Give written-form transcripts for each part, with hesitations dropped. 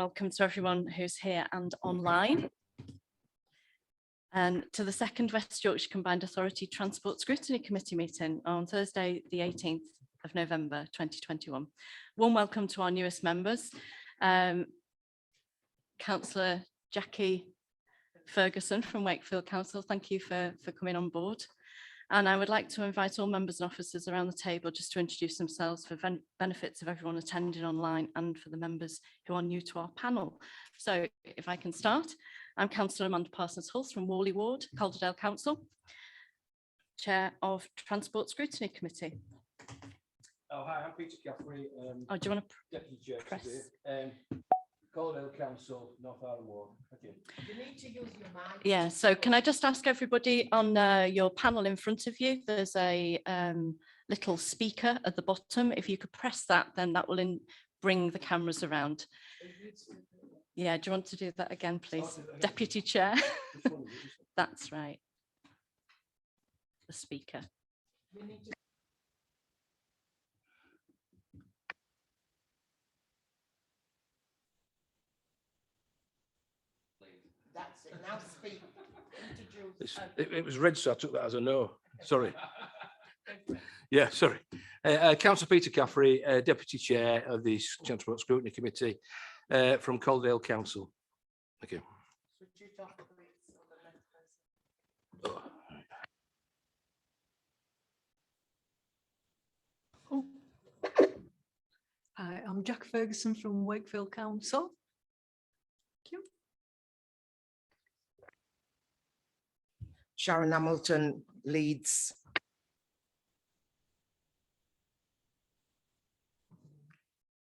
Welcome to everyone who's here and online. And to the second West Yorkshire Combined Authority Transport Scrutiny Committee meeting on Thursday, the 18th of November 2021. Warm welcome to our newest members. Councillor Jackie Ferguson from Wakefield Council, thank you for coming on board. And I would like to invite all members and officers around the table just to introduce themselves for benefits of everyone attending online and for the members who are new to our panel. So if I can start, I'm Councillor Amanda Parsons-Hulse from Worley Ward, Calderdale Council, Chair of Transport Scrutiny Committee. Oh, hi, I'm Peter Caffrey. Do you want to Deputy Chair press? Today. Calderdale Council, North Island Ward. Thank you. You need to use your mic. Yeah, so can I just ask everybody on your panel in front of you, there's a little speaker at the bottom. If you could press that, then that will bring the cameras around. Yeah, do you want to do that again, please? Deputy Chair. That's right. The speaker. That's it. Now speak. Introduce. It was red, so I took that as a no. Sorry. Yeah, sorry. Councillor Peter Caffrey, Deputy Chair of the Transport Scrutiny Committee from Calderdale Council. Thank you. Hi, I'm Jack Ferguson from Wakefield Council. Thank you. Sharon Hamilton, Leeds.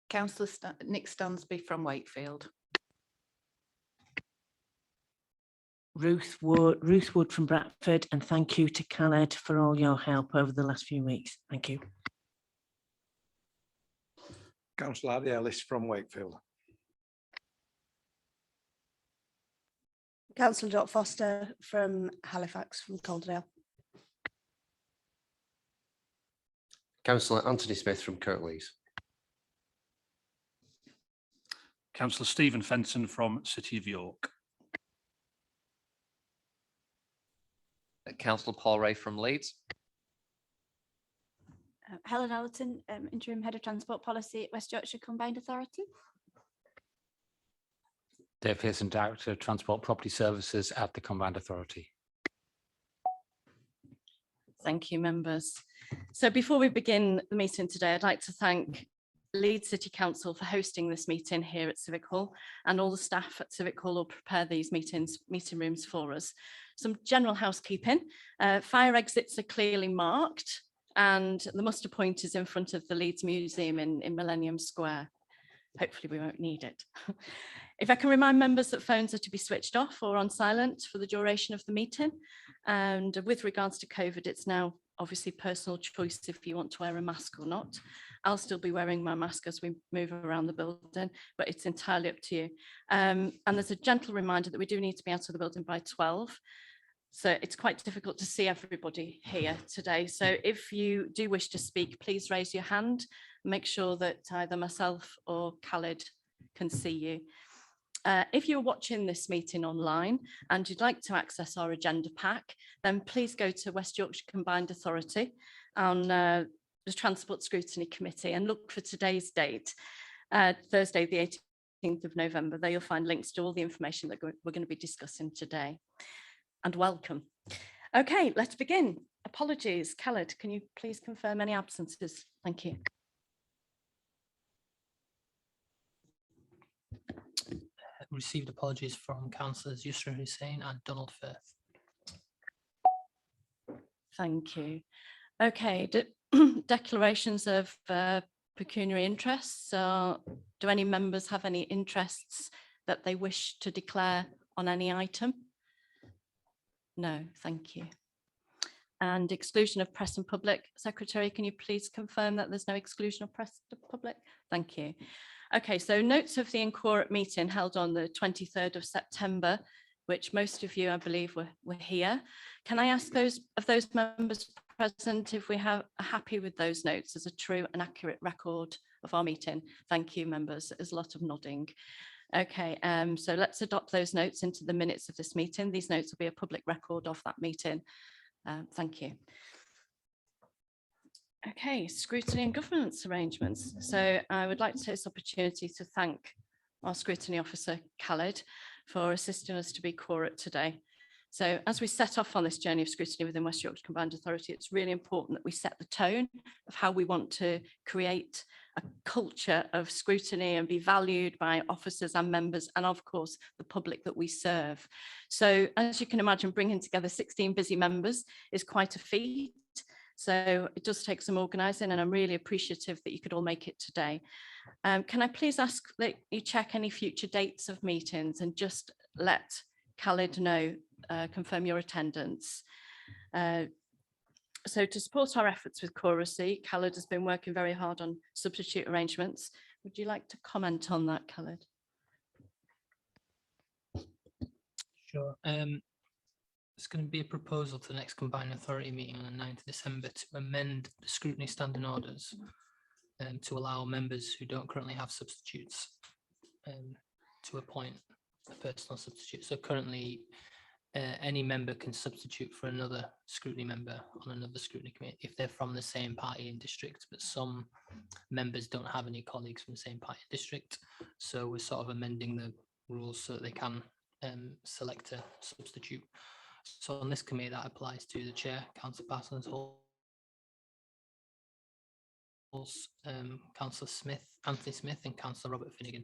Councillor Nick Stansby from Wakefield. Ruth Wood from Bradford, and thank you to Khaled for all your help over the last few weeks. Thank you. Councillor Adi Ellis from Wakefield. Councillor Dot Foster from Halifax, from Calderdale. Councillor Anthony Smith from Kirklees. Councillor Stephen Fenton from City of York. Councillor Paul Ray from Leeds. Helen Allerton, Interim Head of Transport Policy at West Yorkshire Combined Authority. Dave Pearson, Director of Transport Property Services at the Combined Authority. Thank you, members. So before we begin the meeting today, I'd like to thank Leeds City Council for hosting this meeting here at Civic Hall, and all the staff at Civic Hall will prepare these meeting rooms for us. Some general housekeeping. Fire exits are clearly marked, and the muster point is in front of the Leeds Museum in Millennium Square. Hopefully we won't need it. If I can remind members that phones are to be switched off or on silent for the duration of the meeting. And with regards to COVID, it's now obviously personal choice if you want to wear a mask or not. I'll still be wearing my mask as we move around the building, but it's entirely up to you. And there's a gentle reminder that we do need to be out of the building by 12. So it's quite difficult to see everybody here today. So if you do wish to speak, please raise your hand. Make sure that either myself or Khaled can see you. If you're watching this meeting online and you'd like to access our agenda pack, then please go to West Yorkshire Combined Authority on the Transport Scrutiny Committee and look for today's date, Thursday the 18th of November. There you'll find links to all the information that we're going to be discussing today. And welcome. Okay, let's begin. Apologies, Khaled, can you please confirm any absences? Thank you. Received apologies from Councillors Yusra Hussain and Donald Firth. Thank you. Okay, declarations of pecuniary interests. Do any members have any interests that they wish to declare on any item? No, thank you. And exclusion of press and public. Secretary, can you please confirm that there's no exclusion of press and public? Thank you. Okay, so notes of the inquirate meeting held on the 23rd of September, which most of you, I believe, were here. Can I ask those members present if we are happy with those notes as a true and accurate record of our meeting? Thank you, members. There's a lot of nodding. Okay, so let's adopt those notes into the minutes of this meeting. These notes will be a public record of that meeting. Thank you. Okay, scrutiny and governance arrangements. So I would like to take this opportunity to thank our scrutiny officer, Khaled, for assisting us to be quorate today. So as we set off on this journey of scrutiny within West Yorkshire Combined Authority, it's really important that we set the tone of how we want to create a culture of scrutiny and be valued by officers and members, and of course, the public that we serve. So as you can imagine, bringing together 16 busy members is quite a feat. So it does take some organising, and I'm really appreciative that you could all make it today. Can I please ask that you check any future dates of meetings and just let Khaled know, confirm your attendance. So to support our efforts with Choracy, Khaled has been working very hard on substitute arrangements. Would you like to comment on that, Khaled? Sure. There's going to be a proposal to the next combined authority meeting on the 9th of December to amend the scrutiny standing orders to allow members who don't currently have substitutes to appoint a personal substitute. So currently, any member can substitute for another scrutiny member on another scrutiny committee if they're from the same party and district, but some members don't have any colleagues from the same party and district. So we're sort of amending the rules so that they can select a substitute. So on this committee, that applies to the chair, Councillor Parsons, Councillor Smith, Anthony Smith, and Councillor Robert Finnegan.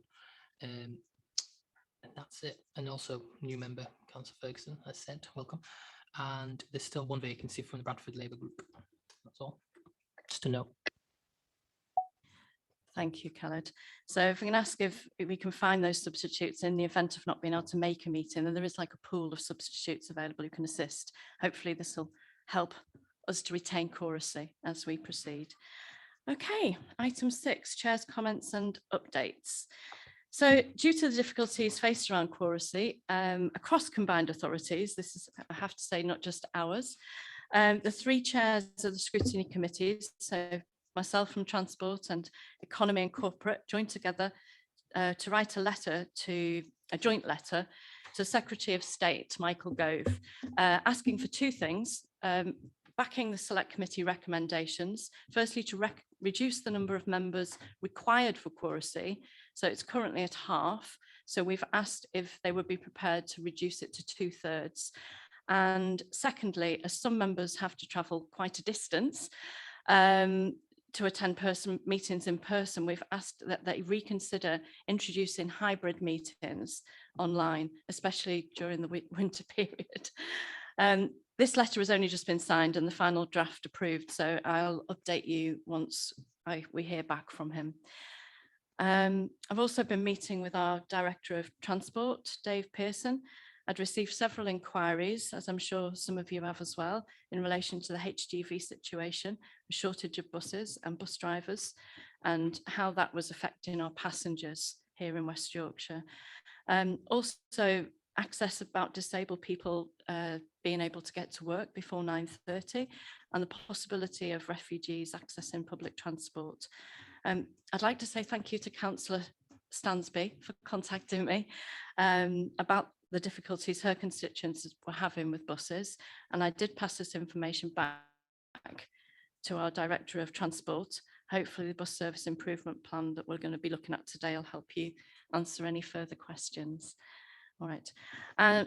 And that's it. And also new member, Councillor Ferguson, as said, welcome. And there's still one vacancy from the Bradford Labour Group. That's all. Just a note. Thank you, Khaled. So if we can ask if we can find those substitutes in the event of not being able to make a meeting, then there is like a pool of substitutes available who can assist. Hopefully this will help us to retain Choracy as we proceed. Okay, item 6, Chair's comments and updates. So due to the difficulties faced around Choracy across combined authorities, this is, I have to say, not just ours, the 3 chairs of the scrutiny committees, so myself from Transport and Economy and Corporate, joined together to write a joint letter to Secretary of State, Michael Gove, asking for 2 things, backing the Select Committee recommendations, firstly to reduce the number of members required for Choracy, so it's currently at half, so we've asked if they would be prepared to reduce it to 2/3. And secondly, as some members have to travel quite a distance, to attend meetings in person, we've asked that they reconsider introducing hybrid meetings online, especially during the winter period. This letter has only just been signed and the final draft approved, so I'll update you once we hear back from him. I've also been meeting with our Director of Transport, Dave Pearson. I'd received several inquiries, as I'm sure some of you have as well, in relation to the HGV situation, the shortage of buses and bus drivers, and how that was affecting our passengers here in West Yorkshire. Also, access about disabled people being able to get to work before 9:30, and the possibility of refugees accessing public transport. I'd like to say thank you to Councillor Stansby for contacting me about the difficulties her constituents were having with buses, and I did pass this information back to our Director of Transport. Hopefully the bus service improvement plan that we're going to be looking at today will help you answer any further questions. All right.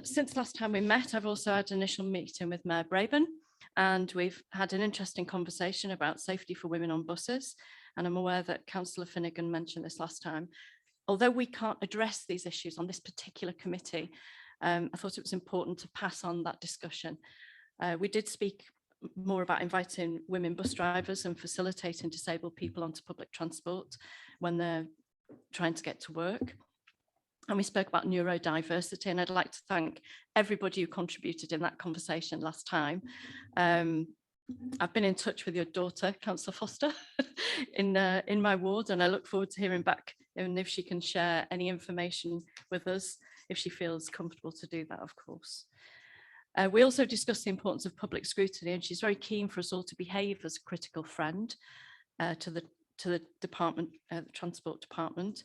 Since last time we met, I've also had an initial meeting with Mayor Braben, and we've had an interesting conversation about safety for women on buses. And I'm aware that Councillor Finnegan mentioned this last time. Although we can't address these issues on this particular committee, I thought it was important to pass on that discussion. We did speak more about inviting women bus drivers and facilitating disabled people onto public transport when they're trying to get to work. And we spoke about neurodiversity, and I'd like to thank everybody who contributed in that conversation last time. I've been in touch with your daughter, Councillor Foster, in my ward, and I look forward to hearing back and if she can share any information with us, if she feels comfortable to do that, of course. We also discussed the importance of public scrutiny, and she's very keen for us all to behave as a critical friend to the department, the Transport Department.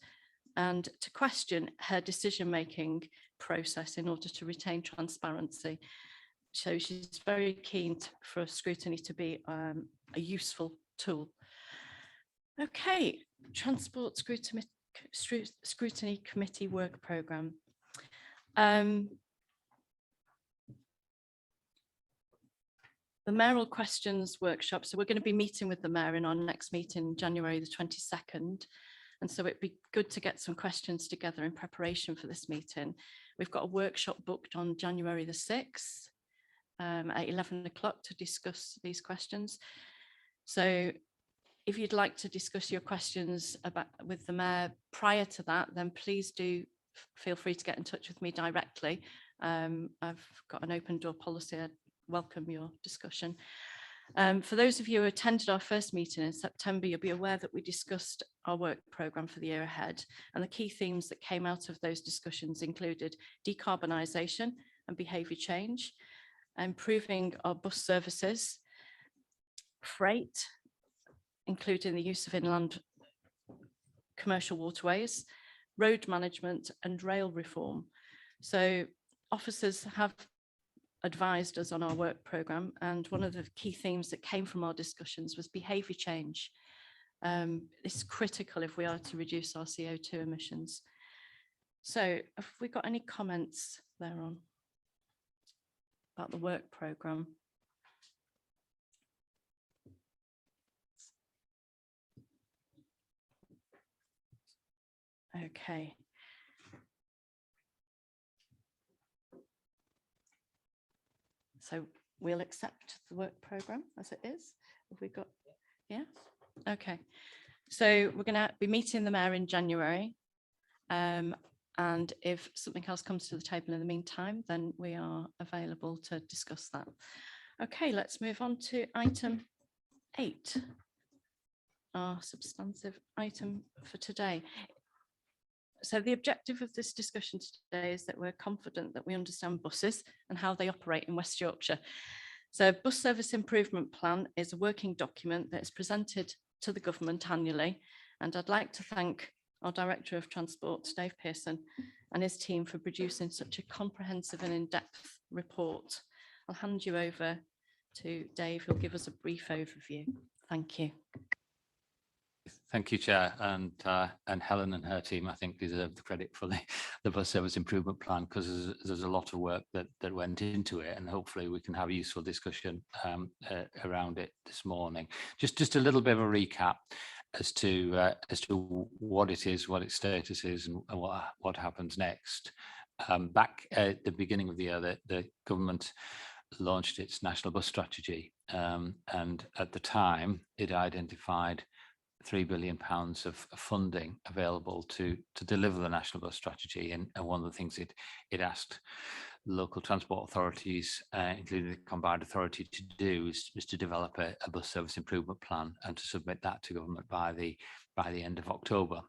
and to question her decision-making process in order to retain transparency. So she's very keen for scrutiny to be a useful tool. Okay, Transport Scrutiny Committee Work Programme. The mayoral questions workshop. So we're going to be meeting with the mayor in our next meeting, January the 22nd. And so it'd be good to get some questions together in preparation for this meeting. We've got a workshop booked on January the 6th at 11 o'clock to discuss these questions. So if you'd like to discuss your questions with the mayor prior to that, then please do feel free to get in touch with me directly. I've got an open door policy. I'd welcome your discussion. For those of you who attended our first meeting in September, you'll be aware that we discussed our work programme for the year ahead. And the key themes that came out of those discussions included decarbonisation and behaviour change, improving our bus services, freight, including the use of inland commercial waterways, road management and rail reform. So officers have advised us on our work programme, and one of the key themes that came from our discussions was behaviour change. It's critical if we are to reduce our CO2 emissions. So have we got any comments thereon about the work programme? Okay. So we'll accept the work programme as it is. Have we got, yeah? Okay. So we're going to be meeting the mayor in January. And if something else comes to the table in the meantime, then we are available to discuss that. Okay, let's move on to item 8, our substantive item for today. So the objective of this discussion today is that we're confident that we understand buses and how they operate in West Yorkshire. So Bus Service Improvement Plan is a working document that is presented to the government annually. And I'd like to thank our Director of Transport, Dave Pearson, and his team for producing such a comprehensive and in-depth report. I'll hand you over to Dave, who'll give us a brief overview. Thank you. Thank you, Chair, and Helen and her team, I think, deserve the credit for the bus service improvement plan, because there's a lot of work that went into it, and hopefully we can have a useful discussion around it this morning. Just a little bit of a recap as to what it is, what its status is, and what happens next. Back at the beginning of the year, the government launched its national bus strategy, and at the time it identified £3 billion of funding available to deliver the national bus strategy. And one of the things it asked local transport authorities, including the combined authority, to do is to develop a bus service improvement plan and to submit that to government by the end of October.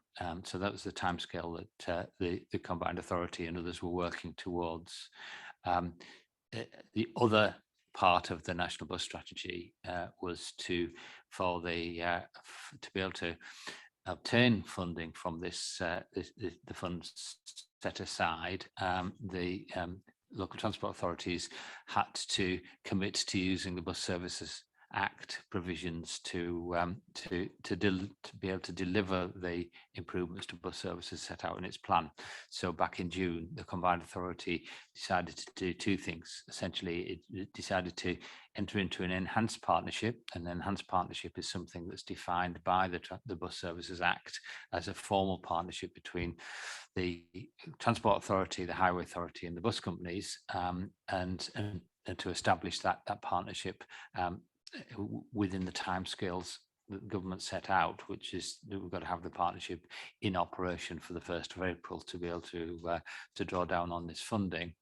So that was the timescale that the combined authority and others were working towards. The other part of the national bus strategy was to be able to obtain funding from the funds set aside. The local transport authorities had to commit to using the Bus Services Act provisions to be able to deliver the improvements to bus services set out in its plan. So back in June, the combined authority decided to do two things. Essentially, it decided to enter into an enhanced partnership. An enhanced partnership is something that's defined by the Bus Services Act as a formal partnership between the Transport Authority, the Highway Authority, and the bus companies, and to establish that partnership within the timescales that the government set out, which is that we've got to have the partnership in operation for the 1st of April to be able to draw down on this funding,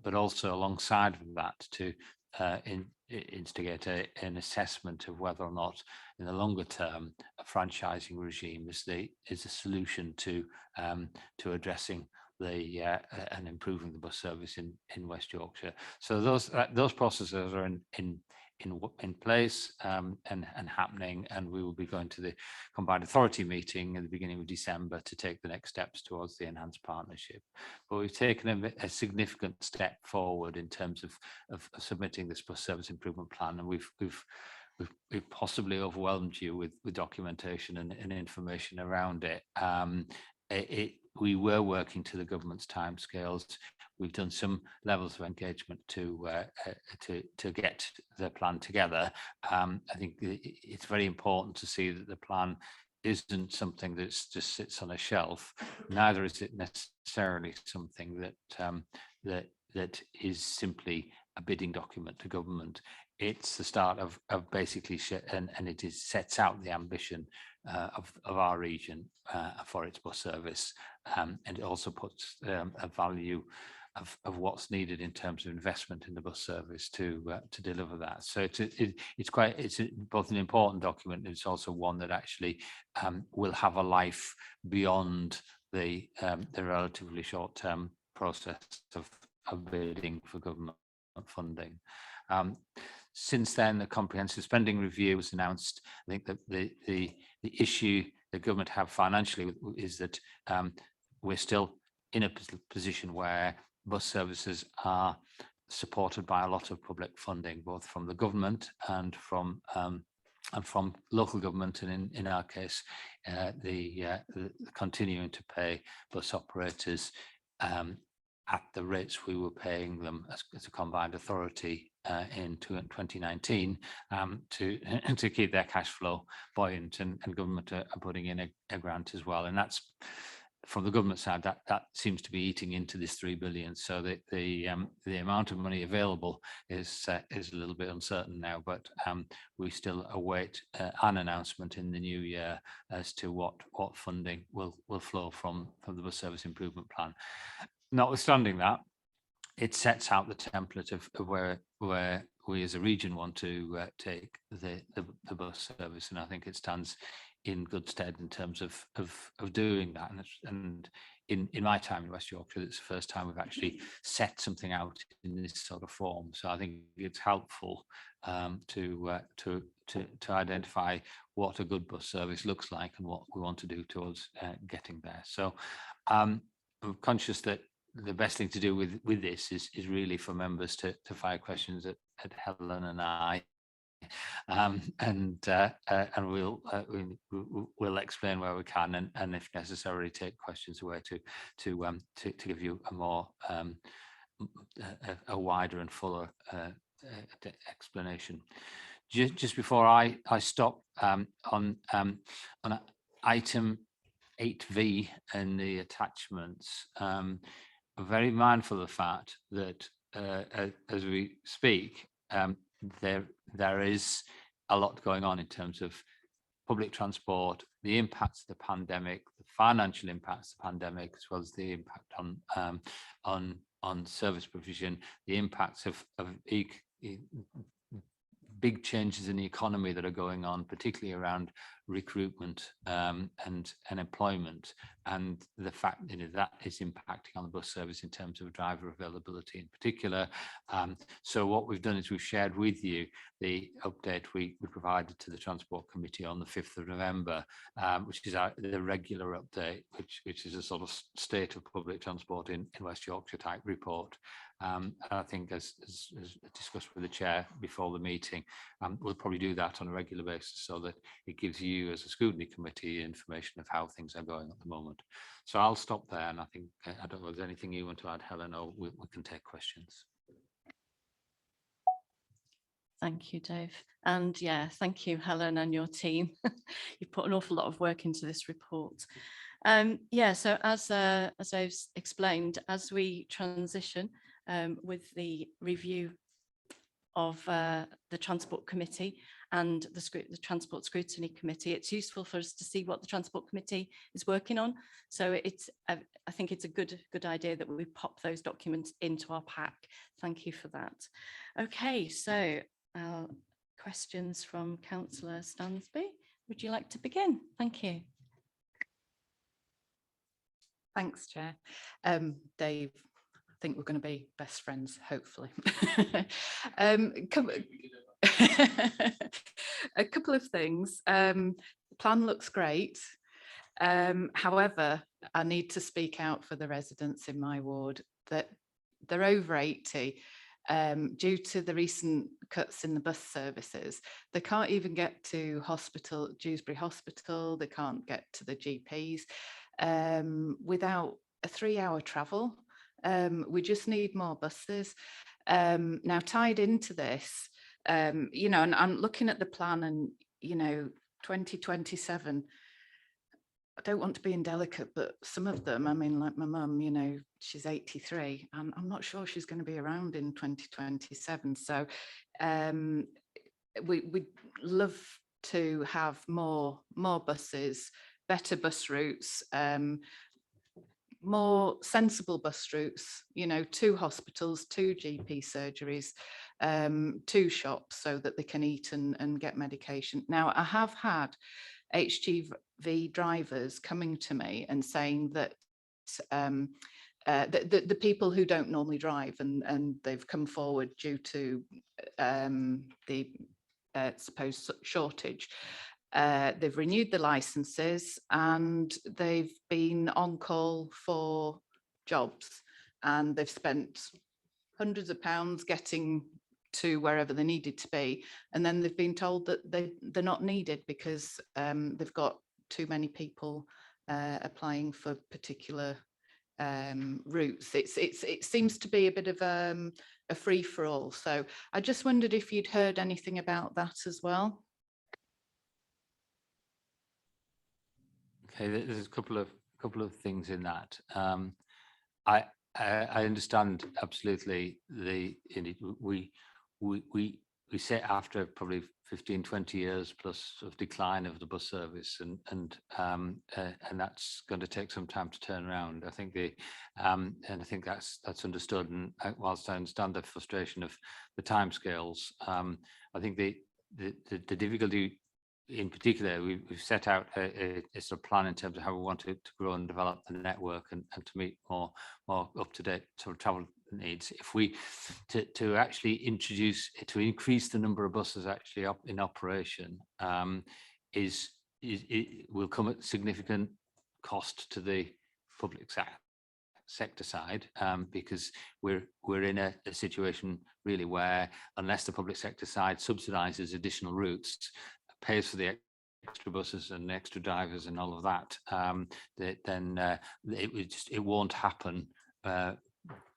but also alongside of that to instigate an assessment of whether or not in the longer term a franchising regime is a solution to addressing and improving the bus service in West Yorkshire. So those processes are in in place and happening, and we will be going to the combined authority meeting at the beginning of December to take the next steps towards the enhanced partnership. But we've taken a significant step forward in terms of submitting this bus service improvement plan, and we've possibly overwhelmed you with documentation and information around it. We were working to the government's timescales. We've done some levels of engagement to get the plan together. I think it's very important to see that the plan isn't something that just sits on a shelf. Neither is it necessarily something that is simply a bidding document to government. It's the start of basically, and it sets out the ambition of our region for its bus service, and it also puts a value of what's needed in terms of investment in the bus service to deliver that. So it's both an important document, and it's also one that actually will have a life beyond the relatively short-term process of bidding for government funding. Since then, the comprehensive spending review was announced. I think that the issue the government have financially is that we're still in a position where bus services are supported by a lot of public funding, both from the government and from local government, and in our case, the continuing to pay bus operators at the rates we were paying them as a combined authority in 2019 to keep their cash flow buoyant, and government are putting in a grant as well, and that's from the government side that seems to be eating into this 3 billion. So the amount of money available is a little bit uncertain now, but we still await an announcement in the new year as to what funding will flow from the bus service improvement plan. Notwithstanding that, it sets out the template of where we as a region want to take the bus service, and I think it stands in good stead in terms of doing that. And in my time in West Yorkshire, it's the first time we've actually set something out in this sort of form. So I think it's helpful to identify what a good bus service looks like and what we want to do towards getting there. So I'm conscious that the best thing to do with this is really for members to fire questions at Helen and I, and we'll explain where we can, and if necessary take questions away to give you a more a wider and fuller explanation. Just before I stop on item 8V and the attachments, I'm very mindful of the fact that as we speak, there is a lot going on in terms of public transport, the impacts of the pandemic, the financial impacts of the pandemic, as well as the impact on service provision, the impacts of big changes in the economy that are going on, particularly around recruitment and employment, and the fact that is impacting on the bus service in terms of driver availability in particular. So what we've done is we've shared with you the update we provided to the Transport Committee on the 5th of November, which is the regular update, which is a sort of state of public transport in West Yorkshire type report. And I think as discussed with the chair before the meeting, we'll probably do that on a regular basis so that it gives you as a scrutiny committee information of how things are going at the moment. So I'll stop there, and I think I don't know if there's anything you want to add, Helen, or we can take questions. Thank you, Dave. And yeah, thank you, Helen, and your team. You've put an awful lot of work into this report. Yeah, so as I've explained, as we transition with the review of the Transport Committee and the Transport Scrutiny Committee, it's useful for us to see what the Transport Committee is working on. So I think it's a good idea that we pop those documents into our pack. Thank you for that. Okay, so questions from Councillor Stansby. Would you like to begin? Thank you. Thanks, Chair. Dave, I think we're going to be best friends, hopefully. A couple of things. Plan looks great. However, I need to speak out for the residents in my ward that they're over 80. Due to the recent cuts in the bus services, they can't even get to Dewsbury Hospital, they can't get to the GPs without a 3-hour travel. We just need more buses. Now, tied into this, you know, and I'm looking at the plan and, you know, 2027, I don't want to be indelicate, but some of them, I mean, like my mum, you know, she's 83, and I'm not sure she's going to be around in 2027. So we'd love to have more buses, better bus routes, more sensible bus routes, you know, 2 hospitals, 2 GP surgeries, 2 shops so that they can eat and get medication. Now, I have had HGV drivers coming to me and saying that the people who don't normally drive and they've come forward due to the supposed shortage, they've renewed the licenses and they've been on call for jobs, and they've spent hundreds of pounds getting to wherever they needed to be, and then they've been told that they're not needed because they've got too many people applying for particular routes. It seems to be a bit of a free-for-all. So I just wondered if you'd heard anything about that as well. Okay, there's a couple of things in that. I understand absolutely we set after probably 15, 20 years plus of decline of the bus service, and that's going to take some time to turn around. I think and I think that's understood. And whilst I understand the frustration of the timescales, I think the difficulty in particular, we've set out a sort of plan in terms of how we want to grow and develop the network and to meet more up-to-date sort of travel needs. If we to actually increase the number of buses actually in operation it will come at significant cost to the public sector side, because we're in a situation really where unless the public sector side subsidises additional routes, pays for the extra buses and extra drivers and all of that, then it won't happen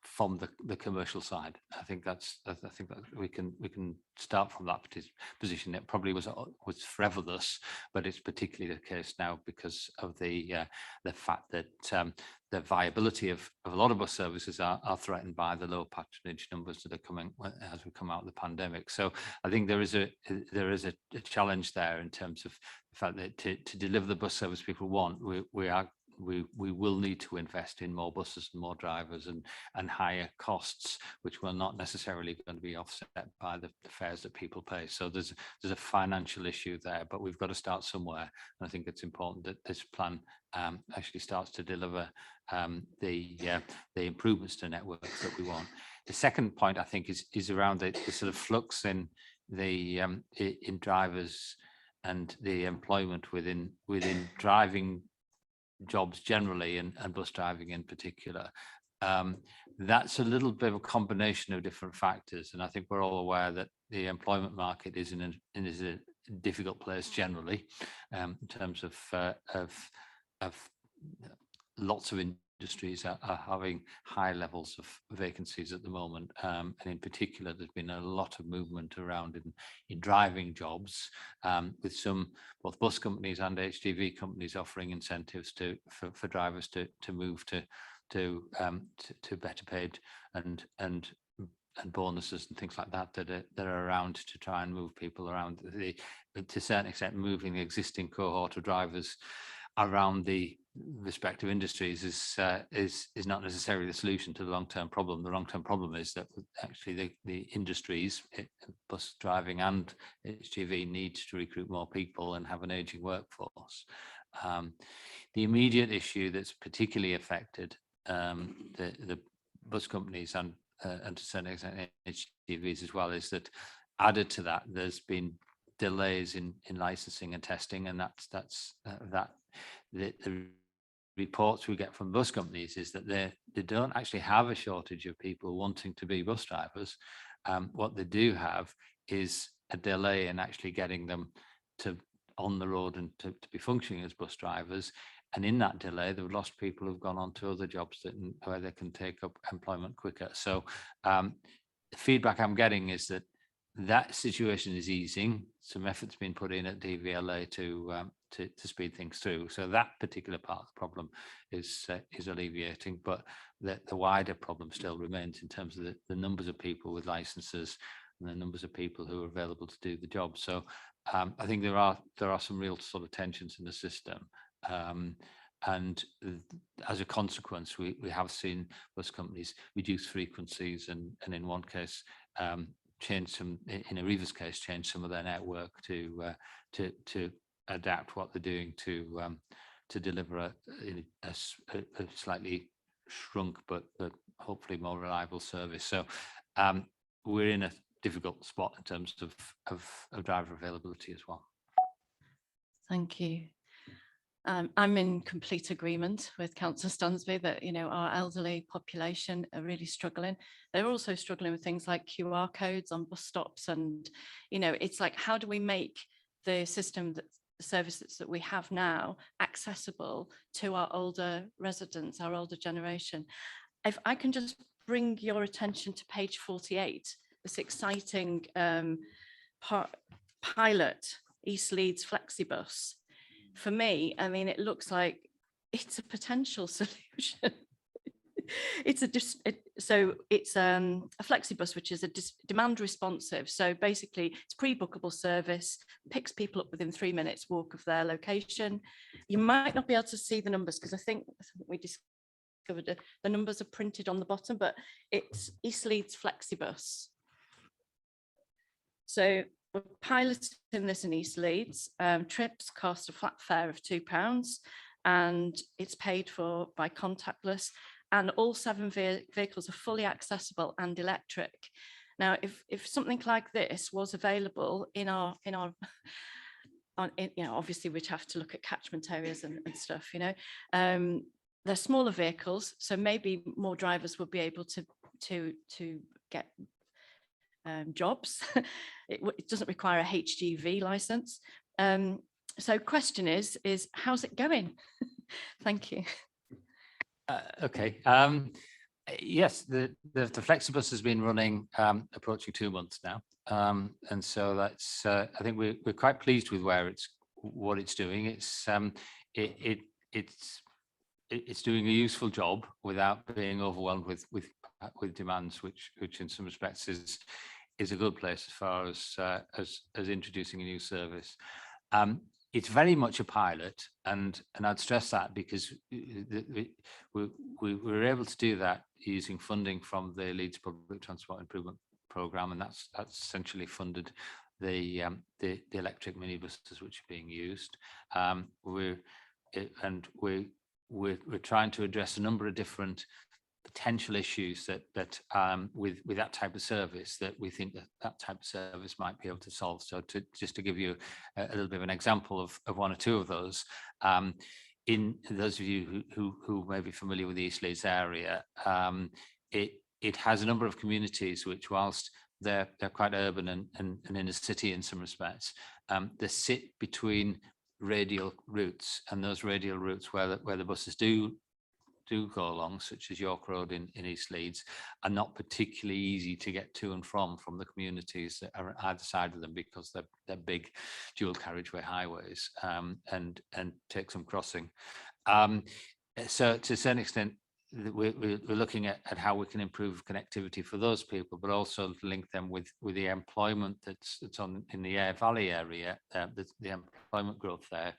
from the commercial side. I think that we can start from that position. It probably was forever thus, but it's particularly the case now because of the fact that the viability of a lot of bus services are threatened by the low patronage numbers that are coming as we come out of the pandemic. So I think there is a challenge there in terms of the fact that to deliver the bus service people want, we will need to invest in more buses and more drivers and higher costs, which will not necessarily going to be offset by the fares that people pay. So there's a financial issue there, but we've got to start somewhere. And I think it's important that this plan actually starts to deliver the improvements to networks that we want. The second point I think is around the sort of flux in drivers and the employment within driving jobs generally and bus driving in particular. That's a little bit of a combination of different factors, and I think we're all aware that the employment market is in a difficult place generally, in terms of lots of industries are having high levels of vacancies at the moment, and in particular there's been a lot of movement around in driving jobs, with both bus companies and HGV companies offering incentives for drivers to move to better paid and bonuses and things like that are around to try and move people around. To a certain extent, moving the existing cohort of drivers around the respective industries is not necessarily the solution to the long-term problem. The long-term problem is that actually the industries, bus driving and HGV, need to recruit more people and have an aging workforce. The immediate issue that's particularly affected the bus companies and to a certain extent HGVs as well is that added to that, there's been delays in licensing and testing, and the reports we get from bus companies is that they don't actually have a shortage of people wanting to be bus drivers. What they do have is a delay in actually getting them to on the road and to be functioning as bus drivers. And in that delay, they've lost people who've gone on to other jobs where they can take up employment quicker. So the feedback I'm getting is that that situation is easing. Some effort's been put in at DVLA to speed things through. So that particular part of the problem is alleviating, but the wider problem still remains in terms of the numbers of people with licenses and the numbers of people who are available to do the job. So I think there are some real sort of tensions in the system. And as a consequence, we have seen bus companies reduce frequencies and in one case, change some, in Arriva's case, change some of their network to adapt what they're doing to deliver a slightly shrunk but hopefully more reliable service. So we're in a difficult spot in terms of driver availability as well. Thank you. I'm in complete agreement with Councillor Stansby that, you know, our elderly population are really struggling. They're also struggling with things like QR codes on bus stops, and, you know, it's like, how do we make the system, that the services that we have now, accessible to our older residents, our older generation? If I can just bring your attention to page 48, this exciting pilot, East Leeds Flexibus. For me, I mean, it looks like it's a potential solution. It's a flexibus, which is a demand responsive. So basically, it's pre-bookable service, picks people up within 3 minutes walk of their location. You might not be able to see the numbers because I think we discovered the numbers are printed on the bottom, but it's East Leeds Flexibus. So we're piloting this in East Leeds. Trips cost a flat fare of £2 and it's paid for by contactless, and all 7 vehicles are fully accessible and electric. Now, if something like this was available in our you know, obviously we'd have to look at catchment areas and stuff, you know. They're smaller vehicles, so maybe more drivers will be able to get jobs. It doesn't require a HGV license. So question is how's it going? Thank you. Okay. Yes, the Flexibus has been running approaching 2 months now, and so that's I think we're quite pleased with what it's doing. It's doing a useful job without being overwhelmed with demands, which in some respects is a good place as far as introducing a new service. It's very much a pilot, and I'd stress that because we were able to do that using funding from the Leeds Public Transport Improvement Programme, and that's essentially funded the electric minibuses which are being used. We're trying to address a number of different potential issues that with that type of service that we think that type of service might be able to solve. So just to give you a little bit of an example of 1 or 2 of those, in those of you who may be familiar with the East Leeds area, it has a number of communities which, whilst they're quite urban and in a city in some respects, they sit between radial routes, and those radial routes where the buses do go along, such as York Road in East Leeds, are not particularly easy to get to and from the communities that are either side of them, because they're big dual carriageway highways, and take some crossing. So to a certain extent, we're looking at how we can improve connectivity for those people, but also link them with the employment that's in the Aire Valley area, the employment growth there,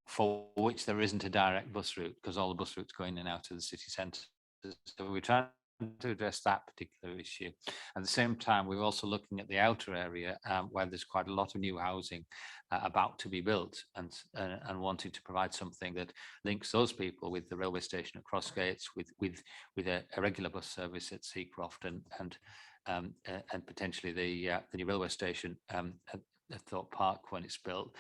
for which there isn't a direct bus route, because all the bus routes go in and out of the city centre. So we're trying to address that particular issue. At the same time, we're also looking at the outer area where there's quite a lot of new housing about to be built, and wanting to provide something that links those people with the railway station at Crossgates, with a regular bus service at Seacroft, and and potentially the new railway station at Thorpe Park when it's built,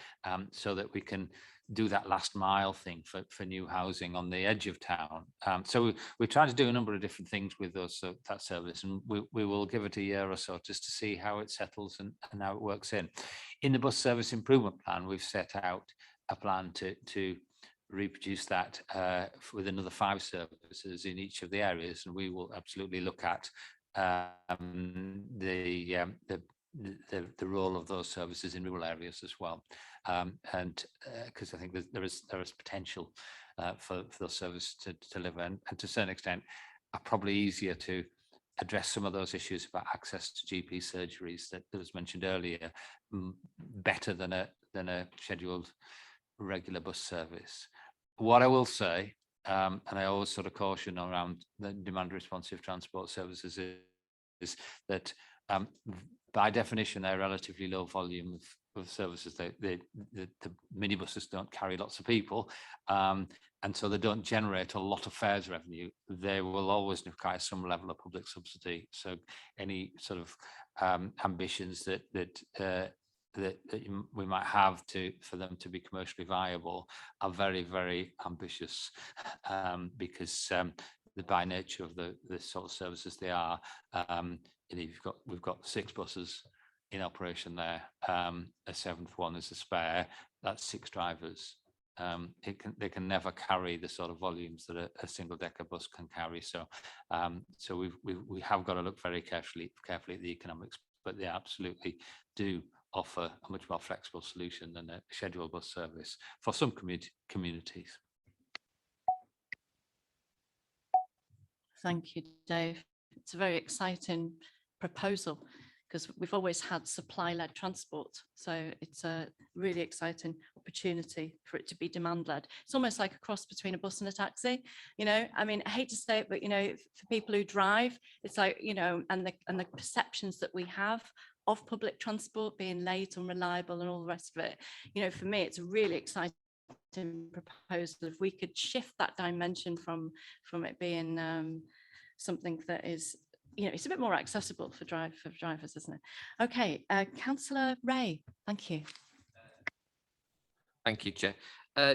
so that we can do that last mile thing for new housing on the edge of town. So we try to do a number of different things with those that service, and we will give it a year or so just to see how it settles and how it works in. In the bus service improvement plan, we've set out a plan to reproduce that with another 5 services in each of the areas, and we will absolutely look at the role of those services in rural areas as well, and because I think there is potential for those services to deliver, and to a certain extent are probably easier to address some of those issues about access to GP surgeries that was mentioned earlier better than a scheduled regular bus service. What I will say, and I always sort of caution around the demand responsive transport services, is that by definition they're relatively low volume of services. The minibuses don't carry lots of people, and so they don't generate a lot of fares revenue. They will always require some level of public subsidy. So any sort of ambitions that we might have for them to be commercially viable are very, very ambitious, because by nature of the sort of services they are, we've got 6 buses in operation there. A 7th one is a spare. That's 6 drivers. They can never carry the sort of volumes that a single decker bus can carry. So we have got to look very carefully at the economics, but they absolutely do offer a much more flexible solution than a scheduled bus service for some communities. Thank you, Dave. It's a very exciting proposal because we've always had supply-led transport. So it's a really exciting opportunity for it to be demand-led. It's almost like a cross between a bus and a taxi. I mean, I hate to say it, but, for people who drive, it's like, and the perceptions that we have of public transport being late, unreliable and all the rest of it. For me, it's a really exciting proposal. If we could shift that dimension from it being something that is, it's a bit more accessible for drivers, isn't it? Okay, Councillor Ray, thank you. Thank you, Chair.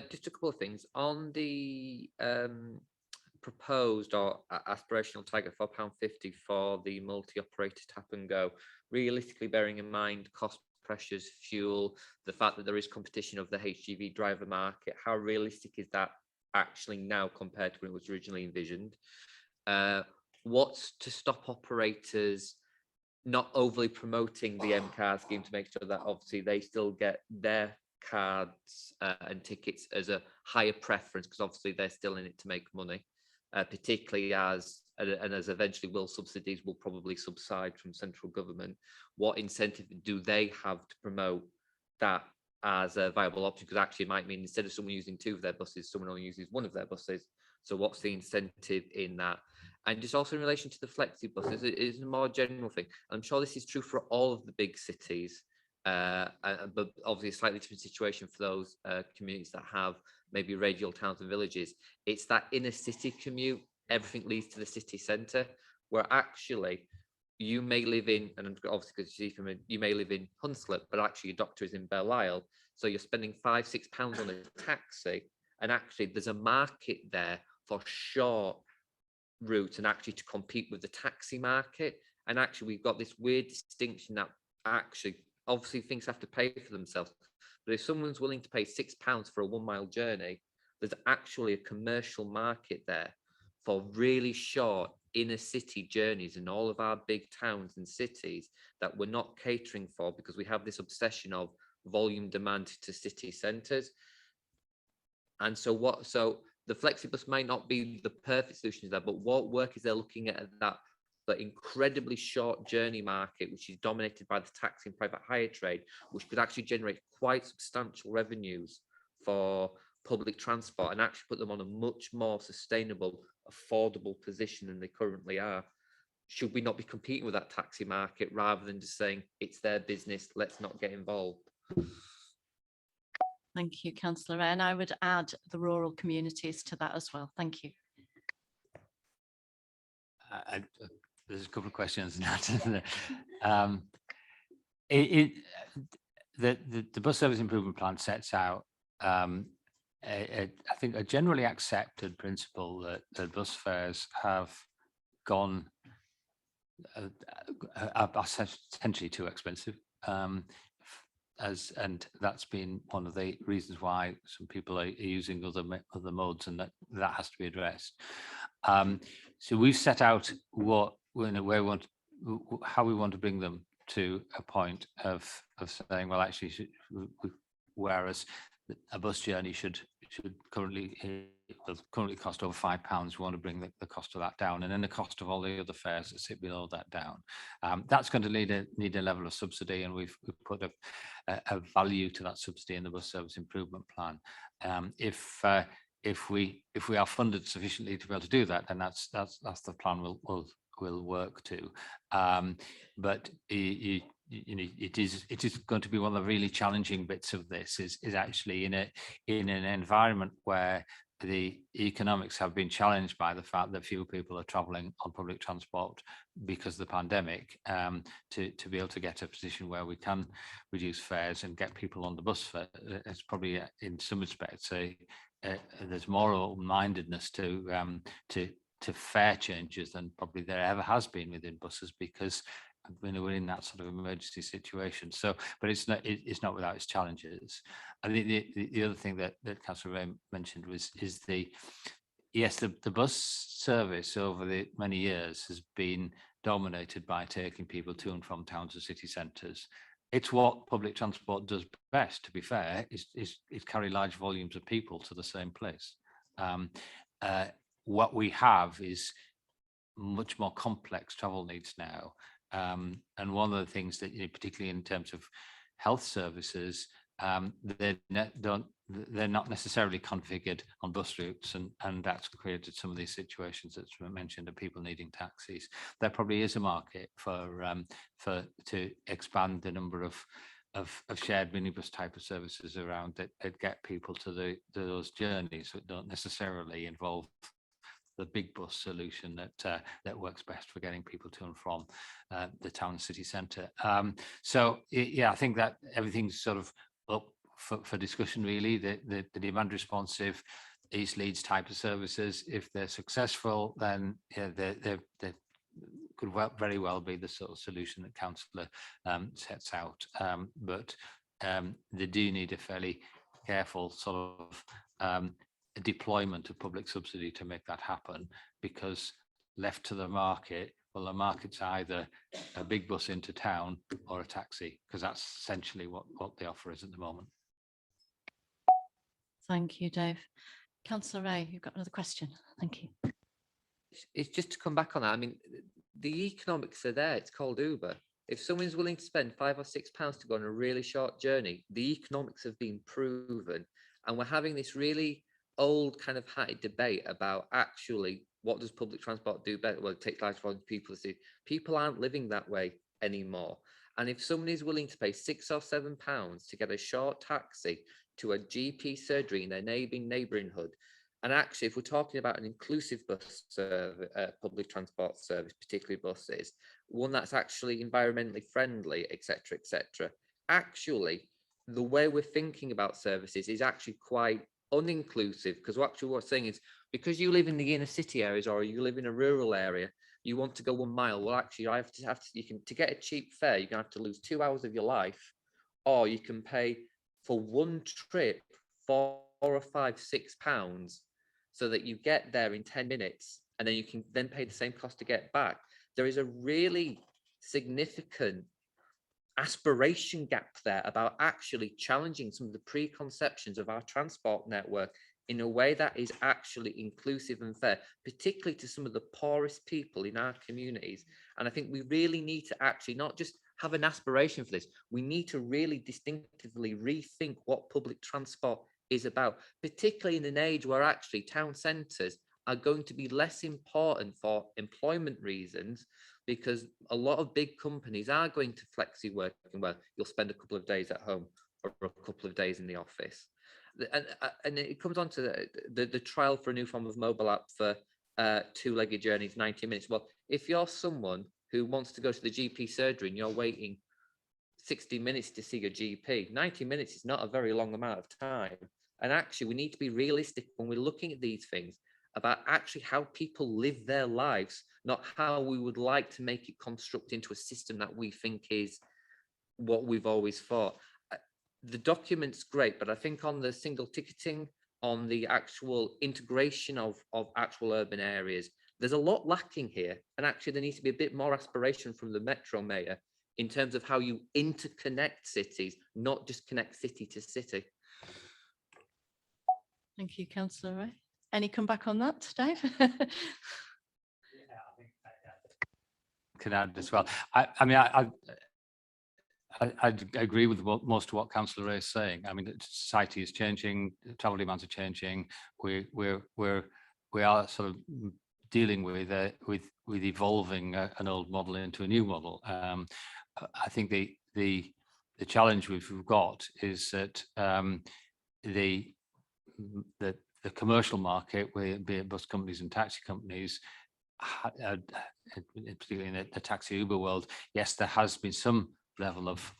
Just a couple of things on the proposed or aspirational target £4.50 for the multi-operator tap and go. Realistically, bearing in mind cost pressures, fuel, the fact that there is competition of the HGV driver market, how realistic is that actually now compared to when it was originally envisioned? What's to stop operators not overly promoting the M-card scheme to make sure that obviously they still get their cards and tickets as a higher preference, because obviously they're still in it to make money, particularly as eventually subsidies will probably subside from central government. What incentive do they have to promote that as a viable option? Because actually it might mean instead of someone using 2 of their buses, someone only uses 1 of their buses. So what's the incentive in that? And just also in relation to the flexi buses, it is a more general thing. I'm sure this is true for all of the big cities, but obviously a slightly different situation for those communities that have maybe radial towns and villages. It's that inner city commute, everything leads to the city centre, where actually you may live in, and obviously because you may live in Hunslet, but actually your doctor is in Belle-Isle, so you're spending £5-6 on a taxi, and actually there's a market there for short routes and actually to compete with the taxi market. And actually we've got this weird distinction that actually obviously things have to pay for themselves, but if someone's willing to pay £6 for a 1-mile journey, there's actually a commercial market there for really short inner city journeys in all of our big towns and cities that we're not catering for, because we have this obsession of volume demand to city centres. And so the flexibus might not be the perfect solution to that, but what work is there looking at that incredibly short journey market, which is dominated by the taxi and private hire trade, which could actually generate quite substantial revenues for public transport and actually put them on a much more sustainable, affordable position than they currently are? Should we not be competing with that taxi market rather than just saying it's their business, let's not get involved? Thank you, Councillor Ray, and I would add the rural communities to that as well. Thank you. there's a couple of questions now. um, it, the bus service improvement plan sets out I think a generally accepted principle that bus fares have gone are essentially too expensive, and that's been one of the reasons why some people are using other modes, and that has to be addressed. So we've set out what where we want, how we want to bring them to a point of saying, well, actually, whereas a bus journey should currently cost over £5, we want to bring the cost of that down, and then the cost of all the other fares that sit below that down. That's going to need a level of subsidy, and we've put a value to that subsidy in the bus service improvement plan. If we are funded sufficiently to be able to do that, then that's the plan we'll work to. But it is going to be one of the really challenging bits of this is actually in an environment where the economics have been challenged by the fact that fewer people are traveling on public transport because of the pandemic, to be able to get to a position where we can reduce fares and get people on the bus. It's probably in some respects there's more mindedness to fare changes than probably there ever has been within buses, because we're in that sort of emergency situation. So, but it's not without its challenges. I think the other thing that Councillor Ray mentioned is the bus service over the many years has been dominated by taking people to and from towns and city centres. It's what public transport does best, to be fair, is carry large volumes of people to the same place. What we have is much more complex travel needs now. And one of the things that, particularly in terms of health services, they're not necessarily configured on bus routes, and that's created some of these situations that's mentioned of people needing taxis. There probably is a market to expand the number of shared minibus type of services around that get people to those journeys that don't necessarily involve the big bus solution that works best for getting people to and from the town and city centre. So I think that everything's sort of up for discussion, really. The demand responsive East Leeds type of services, if they're successful, then they could very well be the sort of solution that Councillor sets out. But they do need a fairly careful sort of deployment of public subsidy to make that happen, because left to the market, well, the market's either a big bus into town or a taxi, because that's essentially what the offer is at the moment. Thank you, Dave. Councillor Ray, you've got another question. Thank you. It's just to come back on that. I mean, the economics are there. It's called Uber. If someone's willing to spend £5 or £6 to go on a really short journey, the economics have been proven, and we're having this really old kind of hatted debate about actually what does public transport do better? Well, it takes large volume of people to see. People aren't living that way anymore. And if someone is willing to pay £6 or £7 to get a short taxi to a GP surgery in their neighbourhood, and actually, if we're talking about an inclusive bus service, public transport service, particularly buses, one that's actually environmentally friendly, etc., actually, the way we're thinking about services is actually quite uninclusive, because what we're saying is, because you live in the inner city areas or you live in a rural area, you want to go 1 mile. Well, actually, to get a cheap fare, you're gonna have to lose 2 hours of your life, or you can pay for one trip £4 or £5, £6, so that you get there in 10 minutes, and then you can then pay the same cost to get back. There is a really significant aspiration gap there about actually challenging some of the preconceptions of our transport network in a way that is actually inclusive and fair, particularly to some of the poorest people in our communities. And I think we really need to actually not just have an aspiration for this, we need to really distinctively rethink what public transport is about, particularly in an age where actually town centres are going to be less important for employment reasons, because a lot of big companies are going to flexi working. Well, you'll spend a couple of days at home or a couple of days in the office. And it comes on to the trial for a new form of mobile app for two-legged journey is 90 minutes. Well, if you're someone who wants to go to the GP surgery and you're waiting 60 minutes to see a GP, 90 minutes is not a very long amount of time. And actually, we need to be realistic when we're looking at these things about actually how people live their lives, not how we would like to make it construct into a system that we think is what we've always thought. The document's great, but I think on the single ticketing, on the actual integration of actual urban areas, there's a lot lacking here. And actually, there needs to be a bit more aspiration from the Metro Mayor in terms of how you interconnect cities, not just connect city to city. Thank you, Councillor Ray. Any comeback on that, Dave? Can add as well. I agree with most of what Councillor Ray is saying. I mean, society is changing, travel demands are changing. We are sort of dealing with evolving an old model into a new model. I think the challenge we've got is that the commercial market, be it bus companies and taxi companies, particularly in the taxi Uber world, yes, there has been some level of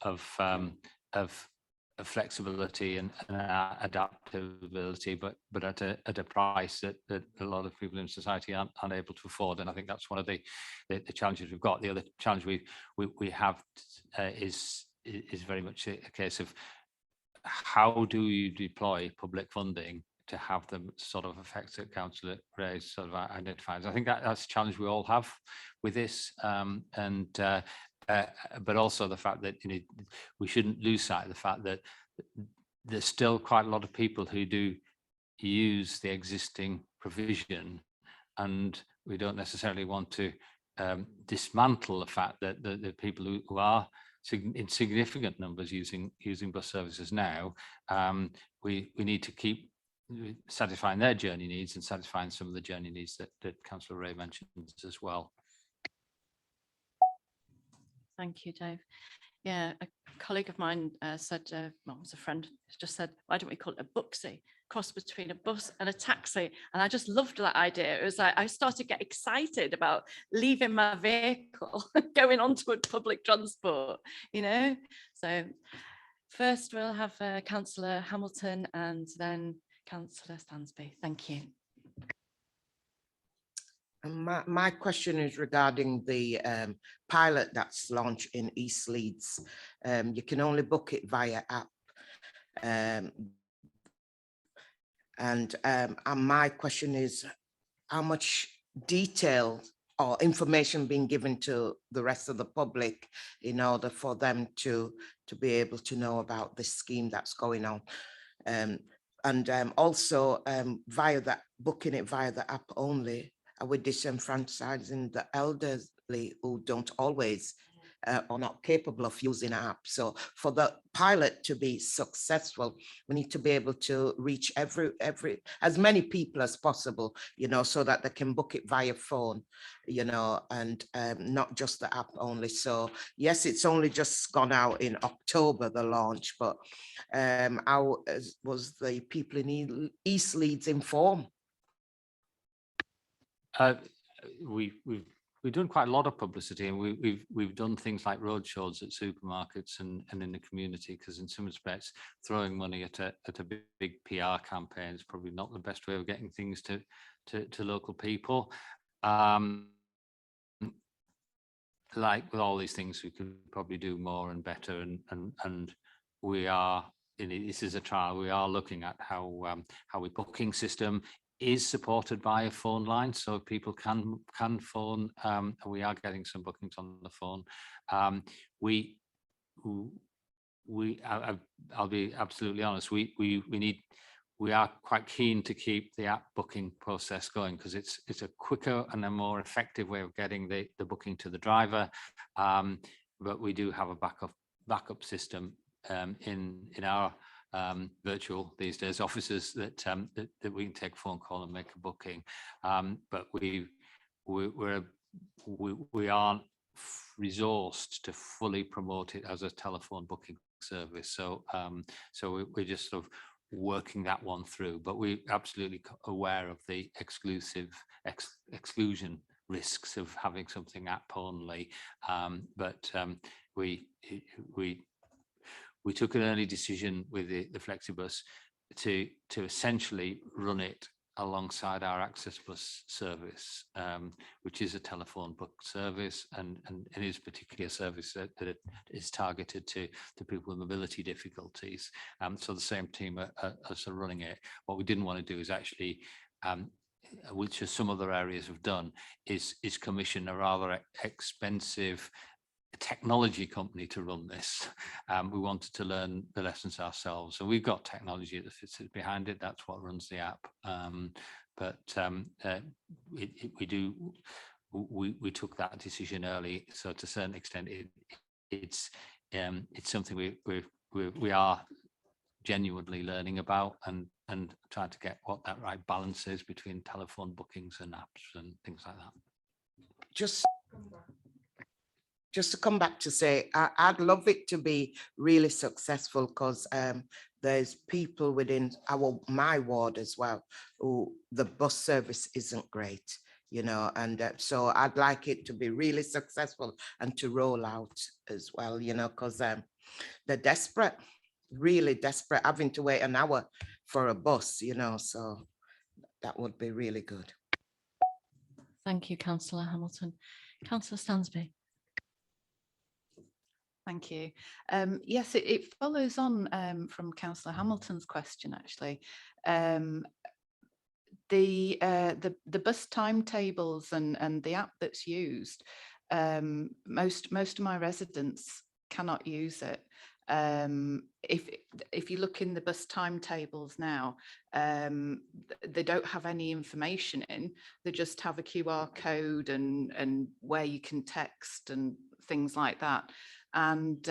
flexibility and adaptability, but at a price that a lot of people in society aren't able to afford. And I think that's one of the challenges we've got. The other challenge we have is very much a case of how do you deploy public funding to have the sort of effects that Councillor Ray sort of identifies. I think that's a challenge we all have with this, but also the fact that we shouldn't lose sight of the fact that there's still quite a lot of people who do use the existing provision, and we don't necessarily want to dismantle the fact that the people who are in significant numbers using bus services now, we need to keep satisfying their journey needs and satisfying some of the journey needs that Councillor Ray mentioned as well. Thank you, Dave. Yeah, a colleague of mine said, well, it was a friend, just said, why don't we call it a booksy? Cross between a bus and a taxi. And I just loved that idea. It was like, I started to get excited about leaving my vehicle, going onto a public transport, So first we'll have Councillor Hamilton and then Councillor Stansby. Thank you. And my question is regarding the pilot that's launched in East Leeds. You can only book it via app. And my question is, how much detail or information being given to the rest of the public in order for them to be able to know about this scheme that's going on? Also via that, booking it via the app only, are we disenfranchising the elderly who don't always or not capable of using an app? So for the pilot to be successful, we need to be able to reach as many people as possible, so that they can book it via phone, and not just the app only. So yes, it's only just gone out in October, the launch, but how was the people in East Leeds informed? We've done quite a lot of publicity, and we've done things like roadshows at supermarkets and in the community, because in some respects throwing money at a big PR campaign is probably not the best way of getting things to local people. Like with all these things, we could probably do more and better, and we are, this is a trial, we are looking at how our booking system is supported by a phone line, so people can phone. We are getting some bookings on the phone. I'll be absolutely honest. We are quite keen to keep the app booking process going, because it's a quicker and a more effective way of getting the booking to the driver. But we do have a backup system in our virtual these days offices that we can take a phone call and make a booking, but we aren't resourced to fully promote it as a telephone booking service. So we're just sort of working that one through, but we're absolutely aware of the exclusion risks of having something app only. We took an early decision with the Flexibus to essentially run it alongside our Access Bus service, which is a telephone book service, and it is particularly a service that is targeted to people with mobility difficulties. So the same team are running it. What we didn't want to do is actually, which some other areas have done, is commission a rather expensive technology company to run this. We wanted to learn the lessons ourselves, so we've got technology that sits behind it. That's what runs the app. We took that decision early, so to a certain extent it's something we are genuinely learning about and trying to get what that right balance is between telephone bookings and apps and things like that. Just to come back to say, I'd love it to be really successful, because there's people within my ward as well who the bus service isn't great, you know, and so I'd like it to be really successful and to roll out as well, you know, because they're desperate, really desperate, having to wait an hour for a bus, you know, so that would be really good. Thank you, Councillor Hamilton. Councillor Stansby. Thank you. Yes, it follows on from Councillor Hamilton's question, actually. The bus timetables and the app that's used, most of my residents cannot use it. If you look in the bus timetables now, they don't have any information in. They just have a QR code and where you can text and things like that. And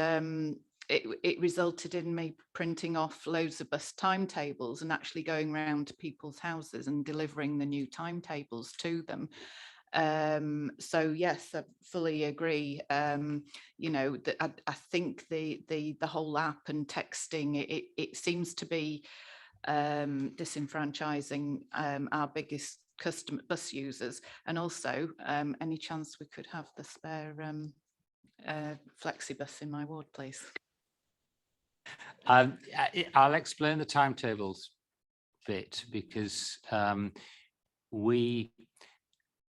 it resulted in me printing off loads of bus timetables and actually going around to people's houses and delivering the new timetables to them. So yes, I fully agree. You know, I think the whole app and texting, it seems to be disenfranchising our biggest customer bus users, and also any chance we could have the spare Flexibus in my ward, please. I'll explain the timetables bit, because we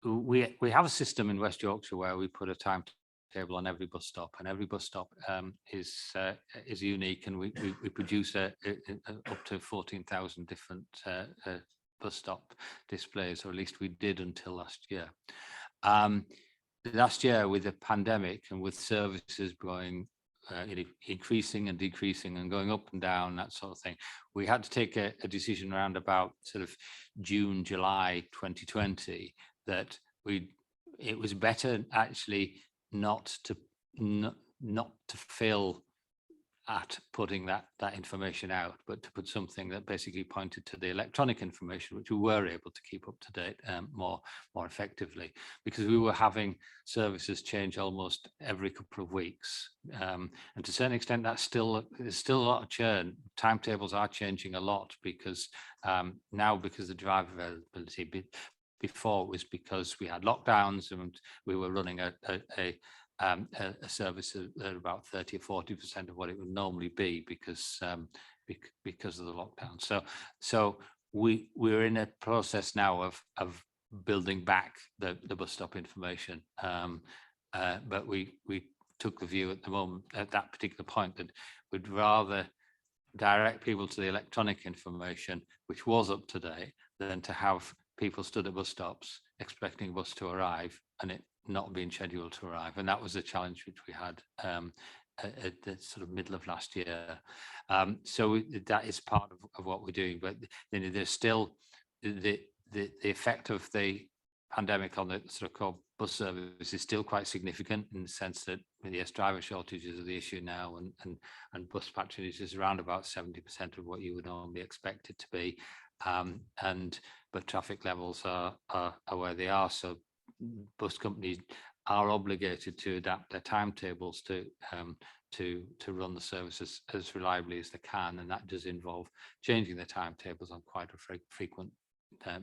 have a system in West Yorkshire where we put a timetable on every bus stop, and every bus stop is unique, and we produce up to 14,000 different bus stop displays, or at least we did until last year. Last year, with the pandemic and with services going increasing and decreasing and going up and down, that sort of thing, we had to take a decision around about sort of June, July 2020 that it was better actually not to fail at putting that information out, but to put something that basically pointed to the electronic information, which we were able to keep up to date more effectively, because we were having services change almost every couple of weeks, and to a certain extent there's still a lot of churn. Timetables are changing a lot, because now, because of driver availability. Before it was because we had lockdowns and we were running a service at about 30 or 40% of what it would normally be, because of the lockdown. So we're in a process now of building back the bus stop information, but we took the view at the moment, at that particular point, that we'd rather direct people to the electronic information, which was up to date, than to have people stood at bus stops expecting a bus to arrive and it not being scheduled to arrive. And that was a challenge which we had at the sort of middle of last year. So that is part of what we're doing. But then there's still the effect of the pandemic on the sort of core bus service is still quite significant, in the sense that, yes, driver shortages are the issue now, and bus patronage is around about 70% of what you would normally expect it to be. But traffic levels are where they are, so bus companies are obligated to adapt their timetables to to run the service as reliably as they can, and that does involve changing the timetables on quite a frequent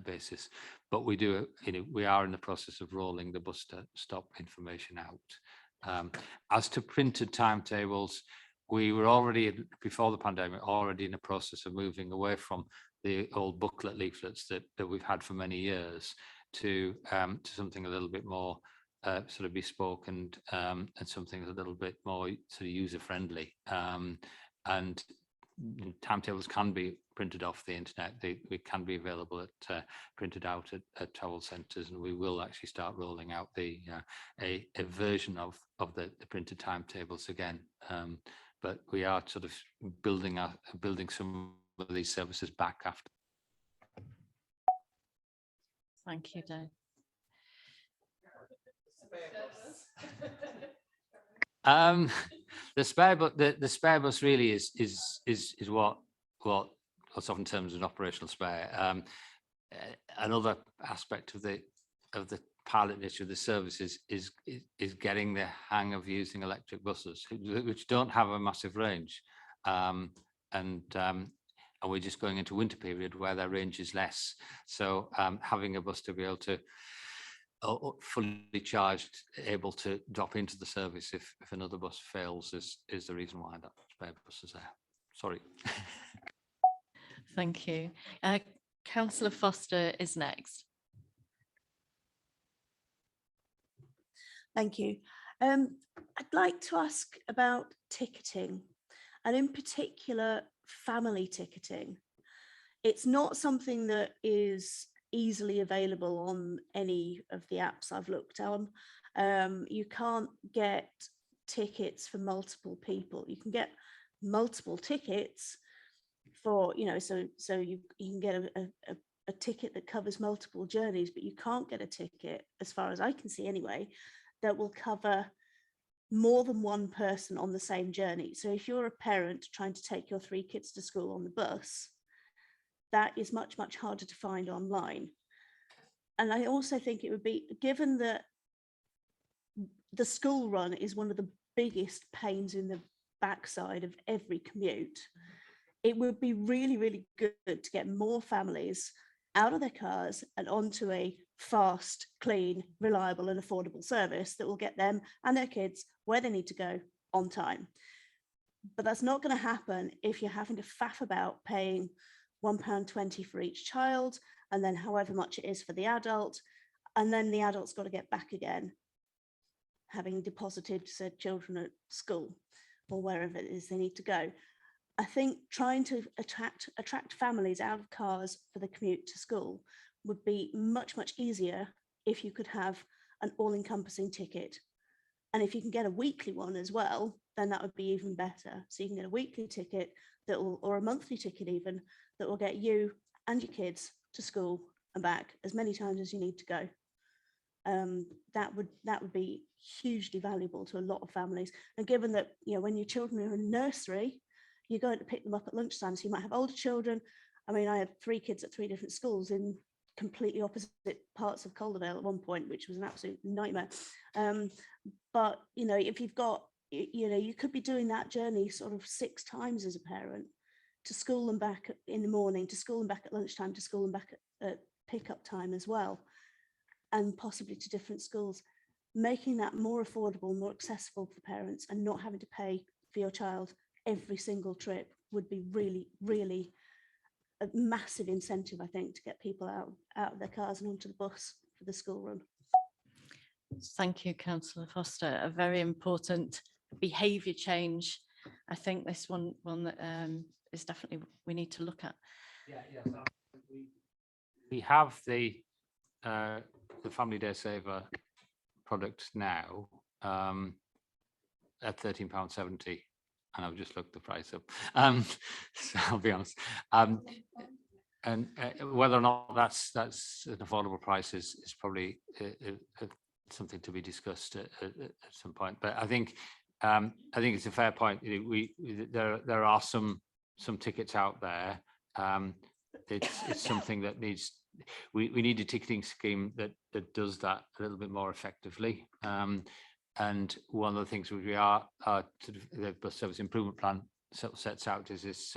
basis. But we do, we are in the process of rolling the bus stop information out. As to printed timetables, we were already, before the pandemic, already in the process of moving away from the old booklet leaflets that we've had for many years to something a little bit more sort of bespoke and something a little bit more sort of user friendly. And timetables can be printed off the internet. They can be available at printed out at travel centres, and we will actually start rolling out a version of the printed timetables again. But we are sort of building some of these services back after. Thank you, Dave. The spare bus really is what's often termed as an operational spare. Another aspect of the pilot nature of the service is getting the hang of using electric buses, which don't have a massive range, and we're just going into winter period where their range is less. So having a bus to be able to fully charged, able to drop into the service if another bus fails is the reason why that spare bus is there. Sorry. Thank you. Councillor Foster is next. Thank you. I'd like to ask about ticketing, and in particular family ticketing. It's not something that is easily available on any of the apps I've looked on. You can't get tickets for multiple people. You can get multiple tickets for, so you can get a ticket that covers multiple journeys, but you can't get a ticket, as far as I can see anyway, that will cover more than one person on the same journey. So if you're a parent trying to take your 3 kids to school on the bus, that is much, much harder to find online. And I also think it would be, given that the school run is one of the biggest pains in the backside of every commute, it would be really, really good to get more families out of their cars and onto a fast, clean, reliable and affordable service that will get them and their kids where they need to go on time. But that's not going to happen if you're having to faff about paying £1.20 for each child, and then however much it is for the adult, and then the adult's got to get back again, having deposited said children at school or wherever it is they need to go. I think trying to attract families out of cars for the commute to school would be much, much easier if you could have an all-encompassing ticket. And if you can get a weekly one as well, then that would be even better. So you can get a weekly ticket that will, or a monthly ticket even, that will get you and your kids to school and back as many times as you need to go. That would be hugely valuable to a lot of families. And given that, when your children are in nursery, you're going to pick them up at lunchtime. So you might have older children. I mean, I had 3 kids at 3 different schools in completely opposite parts of Calderdale at one point, which was an absolute nightmare. But, if you've got, you could be doing that journey sort of 6 times as a parent, to school and back in the morning, to school and back at lunchtime, to school and back at pickup time as well, and possibly to different schools. Making that more affordable, more accessible for parents, and not having to pay for your child every single trip would be really, really a massive incentive, I think, to get people out of their cars and onto the bus for the school run. Thank you, Councillor Foster. A very important behaviour change. I think this one that is definitely we need to look at. We have the Family Day Saver product now at £13.70. And I've just looked the price up, so I'll be honest. And whether or not that's an affordable price is probably something to be discussed at some point. But I think it's a fair point. There are some tickets out there. It's something that needs. We need a ticketing scheme that does that a little bit more effectively. and one of the things which we are the bus service improvement plan sort of sets out is this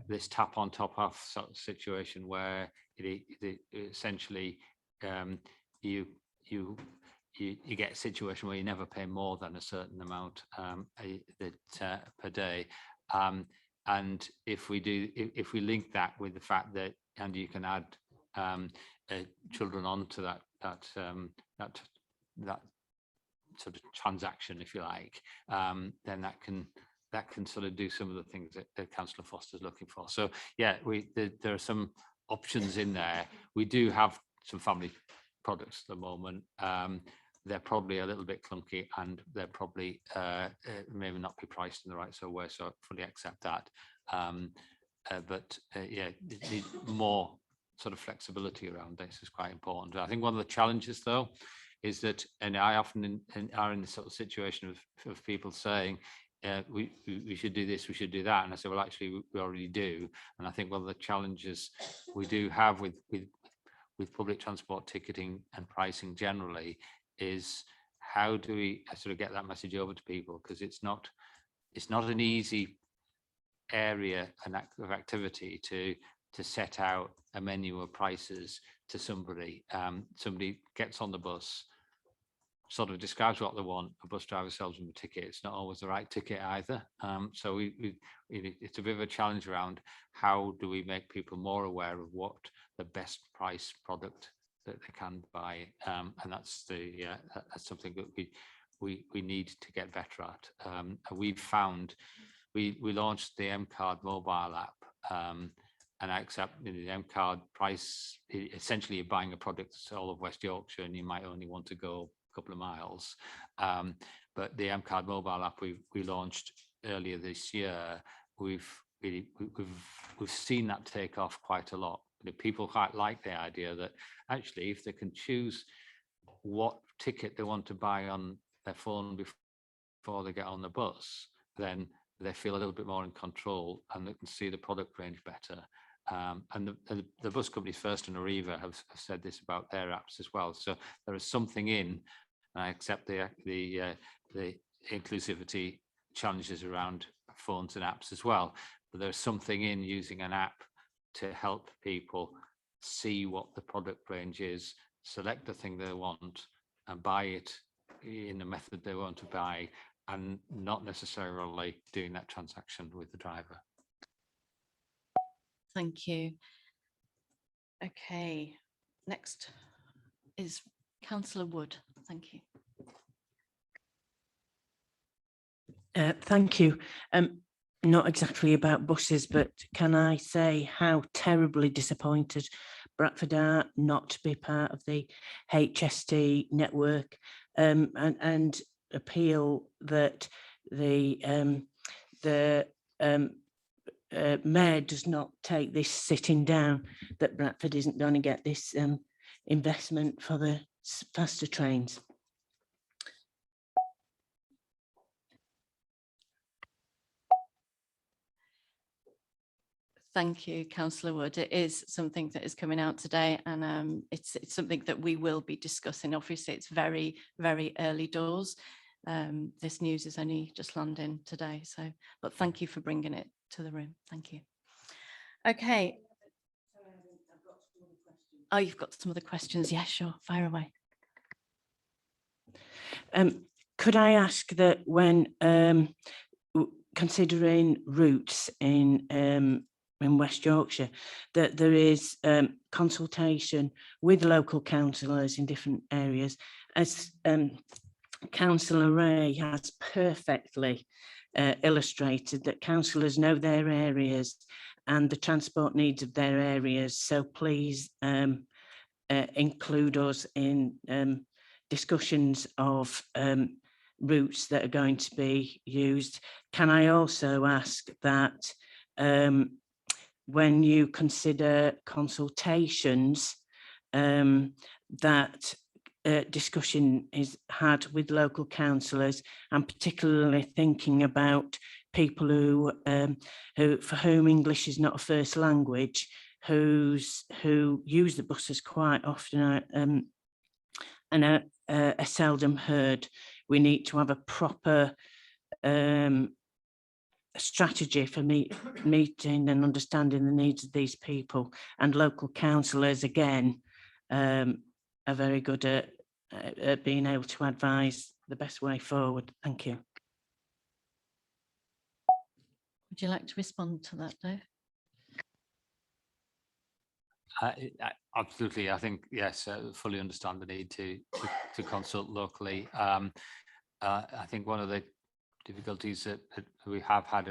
this tap on top off sort of situation where it essentially you get a situation where you never pay more than a certain amount per day, and if we link that with the fact that, and you can add children onto that sort of transaction, if you like, then that can sort of do some of the things that Councillor Foster's looking for. So yeah, there are some options in there. We do have some family products at the moment. They're probably a little bit clunky, and they're probably maybe not be priced in the right sort of way, so I fully accept that. But yeah, more sort of flexibility around this is quite important. I think one of the challenges, though, is that, and I often are in this sort of situation of people saying, we should do this, we should do that, and I say, well, actually, we already do. And I think one of the challenges we do have with public transport ticketing and pricing generally is how do we sort of get that message over to people, because it's not an easy area of activity to set out a menu of prices to somebody. Somebody gets on the bus, sort of describes what they want, a bus driver sells them a ticket. It's not always the right ticket either. So it's a bit of a challenge around how do we make people more aware of what the best price product that they can buy, and that's something that we need to get better at. We've found we launched the M-Card mobile app, and I accept the M-Card price. Essentially, you're buying a product that's all of West Yorkshire, and you might only want to go a couple of miles. But the M-Card mobile app we launched earlier this year, we've seen that take off quite a lot. People quite like the idea that actually, if they can choose what ticket they want to buy on their phone before they get on the bus, then they feel a little bit more in control and they can see the product range better. And the bus companies, First and Arriva, have said this about their apps as well. So there is something in, and I accept the inclusivity challenges around phones and apps as well, but there's something in using an app to help people see what the product range is, select the thing they want and buy it in the method they want to buy, and not necessarily doing that transaction with the driver. Thank you. Okay, next is Councillor Wood. Thank you. Thank you. Not exactly about buses, but can I say how terribly disappointed Bradford are not to be part of the HST network, and appeal that the mayor does not take this sitting down, that Bradford isn't going to get this investment for the faster trains. Thank you, Councillor Wood. It is something that is coming out today, and it's something that we will be discussing. Obviously, it's very, very early doors. This news is only just landing today, so, but thank you for bringing it to the room. Thank you. Okay. Oh, you've got some other questions. Yeah, sure. Fire away. Could I ask that when considering routes in West Yorkshire, that there is consultation with local councillors in different areas, as Councillor Ray has perfectly illustrated, that councillors know their areas and the transport needs of their areas. So please include us in discussions of routes that are going to be used. Can I also ask that when you consider consultations, that discussion is had with local councillors, and particularly thinking about people who for whom English is not a first language, who use the buses quite often and are seldom heard, we need to have a proper strategy for meeting and understanding the needs of these people, and local councillors again are very good at being able to advise the best way forward. Thank you. Would you like to respond to that, Dave? Absolutely. I think, yes, fully understand the need to consult locally. I think one of the difficulties that we have had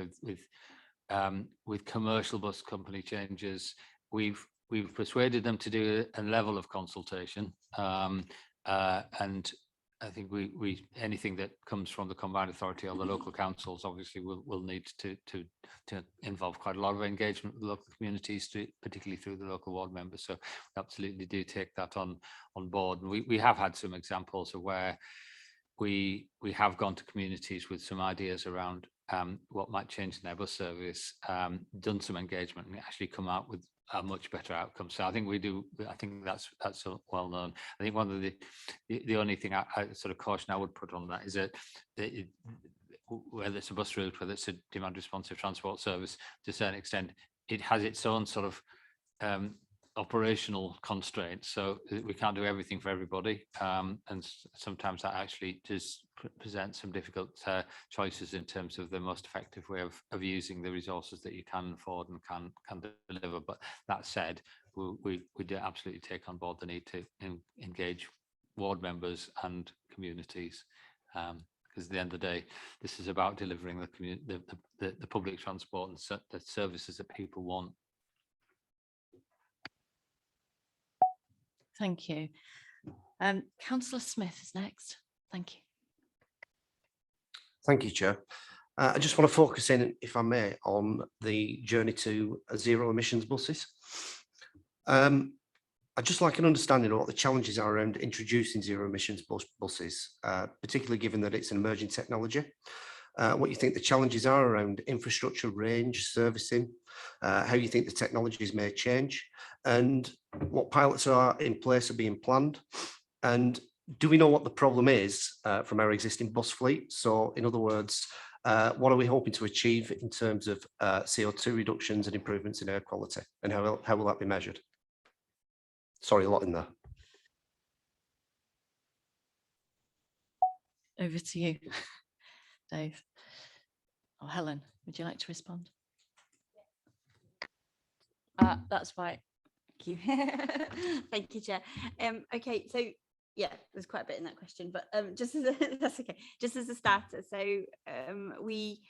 with commercial bus company changes, we've persuaded them to do a level of consultation, and I think we anything that comes from the combined authority or the local councils obviously will need to involve quite a lot of engagement with local communities, particularly through the local ward members. So we absolutely do take that on board. And we have had some examples of where we have gone to communities with some ideas around what might change in their bus service, done some engagement, and actually come out with a much better outcome. So I think we do. I think that's well known. I think one of the only thing I sort of caution I would put on that is that whether it's a bus route, whether it's a demand responsive transport service, to a certain extent, it has its own sort of operational constraints, so we can't do everything for everybody, and sometimes that actually does present some difficult choices in terms of the most effective way of using the resources that you can afford and can deliver. But that said, we do absolutely take on board the need to engage ward members and communities, because at the end of the day, this is about delivering the public transport and the services that people want. Thank you. Councillor Smith is next. Thank you. Thank you, Chair. I just want to focus in, if I may, on the journey to zero emissions buses. I'd just like an understanding of what the challenges are around introducing zero emissions buses, particularly given that it's an emerging technology. What you think the challenges are around infrastructure, range, servicing, how you think the technologies may change, and what pilots are in place are being planned. And do we know what the problem is from our existing bus fleet? So in other words, what are we hoping to achieve in terms of CO2 reductions and improvements in air quality, and how will that be measured? Sorry, a lot in there. Over to you, Dave. Or Helen, would you like to respond? That's right. Thank you. Thank you, Chair. Okay, so yeah, there's quite a bit in that question, but just as that's okay. Just as a starter, so we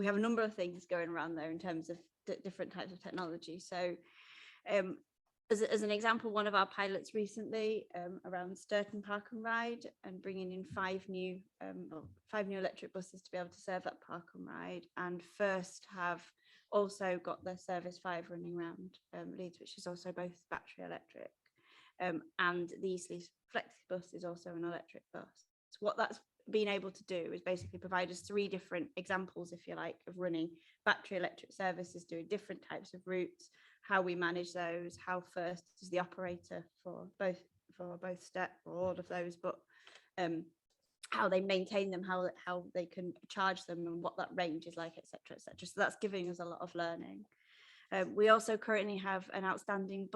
have a number of things going around there in terms of different types of technology. So as an example, one of our pilots recently around Sturton Park and Ride, and bringing in 5 new electric buses to be able to serve that park and ride, and first have also got their service 5 running around Leeds, which is also both battery electric, and the Eastleigh Flexibus is also an electric bus. So what that's been able to do is basically provide us 3 different examples, if you like, of running battery electric services, doing different types of routes, how we manage those, how first is the operator for both step or all of those, but how they maintain them, how they can charge them, and what that range is like, etc., etc. So that's giving us a lot of learning. We also currently have an outstanding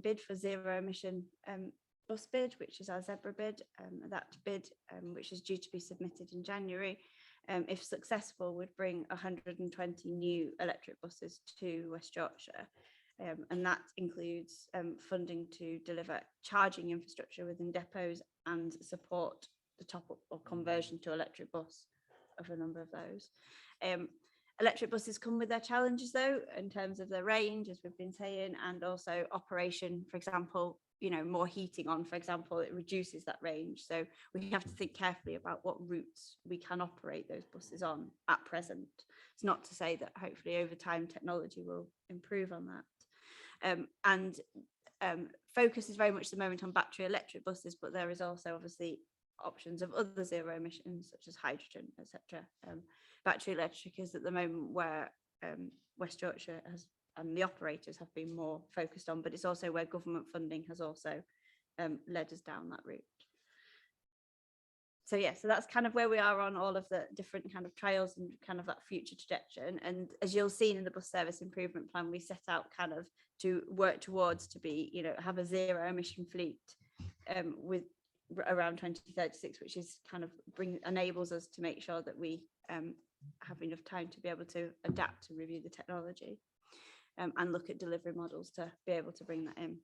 bid for zero emission bus bid, which is our Zebra bid. That bid, which is due to be submitted in January, if successful, would bring 120 new electric buses to West Yorkshire. And that includes funding to deliver charging infrastructure within depots and support the top-up or conversion to electric bus of a number of those. Electric buses come with their challenges, though, in terms of their range, as we've been saying, and also operation. For example, more heating on, for example, it reduces that range. So we have to think carefully about what routes we can operate those buses on at present. It's not to say that hopefully over time technology will improve on that. Focus is very much at the moment on battery electric buses, but there is also obviously options of other zero emissions such as hydrogen, etc. Battery electric is at the moment where West Yorkshire has and the operators have been more focused on, but it's also where government funding has also led us down that route. so yeah, so that's kind of where we are on all of the different kind of trials and kind of that future trajectory. And as you'll see in the bus service improvement plan, we set out kind of to work towards to be, you know, have a zero emission fleet with around 2036, which is kind of enables us to make sure that we have enough time to be able to adapt and review the technology and look at delivery models to be able to bring that in.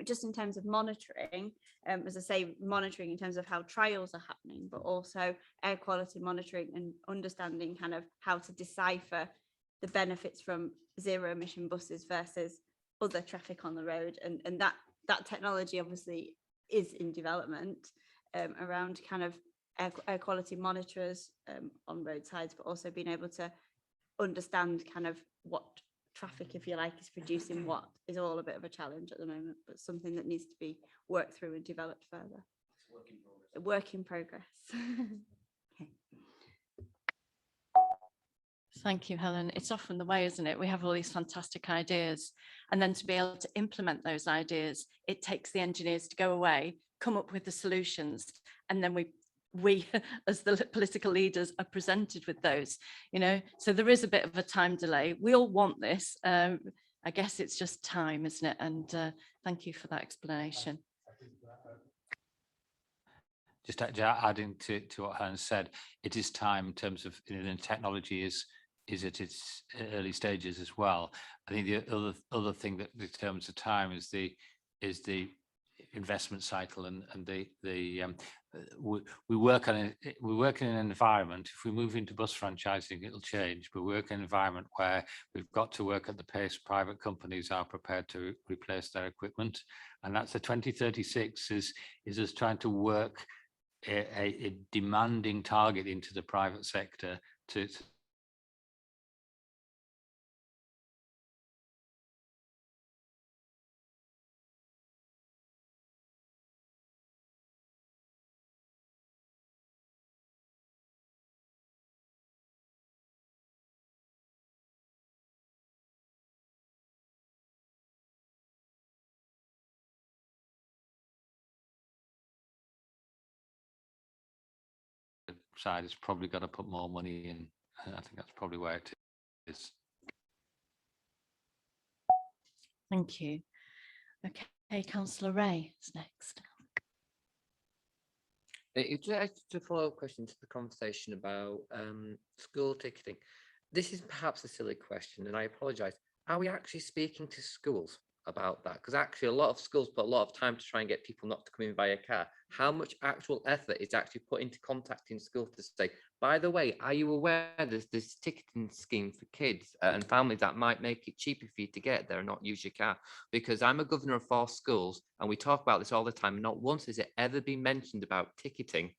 Just in terms of monitoring, as I say, monitoring in terms of how trials are happening, but also air quality monitoring and understanding kind of how to decipher the benefits from zero emission buses versus other traffic on the road. And that technology obviously is in development around kind of air quality monitors on roadsides, but also being able to understand kind of what traffic, if you like, is producing what is all a bit of a challenge at the moment, but something that needs to be worked through and developed further. A work in progress. Okay. Thank you, Helen. It's often the way, isn't it? We have all these fantastic ideas, and then to be able to implement those ideas, it takes the engineers to go away, come up with the solutions, and then we as the political leaders are presented with those, you know, so there is a bit of a time delay. We all want this. I guess it's just time, isn't it? And thank you for that explanation. Just adding to what Helen said, it is time in terms of, you know, the technology is at its early stages as well. I think the other thing that determines the time is the investment cycle and we work in an environment. If we move into bus franchising, it'll change, but we work in an environment where we've got to work at the pace private companies are prepared to replace their equipment, and that's the 2036 is us trying to work a demanding target into the private sector to side has probably got to put more money in. I think that's probably where it is. Thank you. Okay, Councillor Ray is next. Just a follow-up question to the conversation about school ticketing. This is perhaps a silly question, and I apologise. Are we actually speaking to schools about that? Because actually a lot of schools put a lot of time to try and get people not to come in by a car. How much actual effort is actually put into contacting schools to say, by the way, are you aware there's this ticketing scheme for kids and families that might make it cheaper for you to get there and not use your car? Because I'm a governor of 4 schools and we talk about this all the time. And not once has it ever been mentioned about ticketing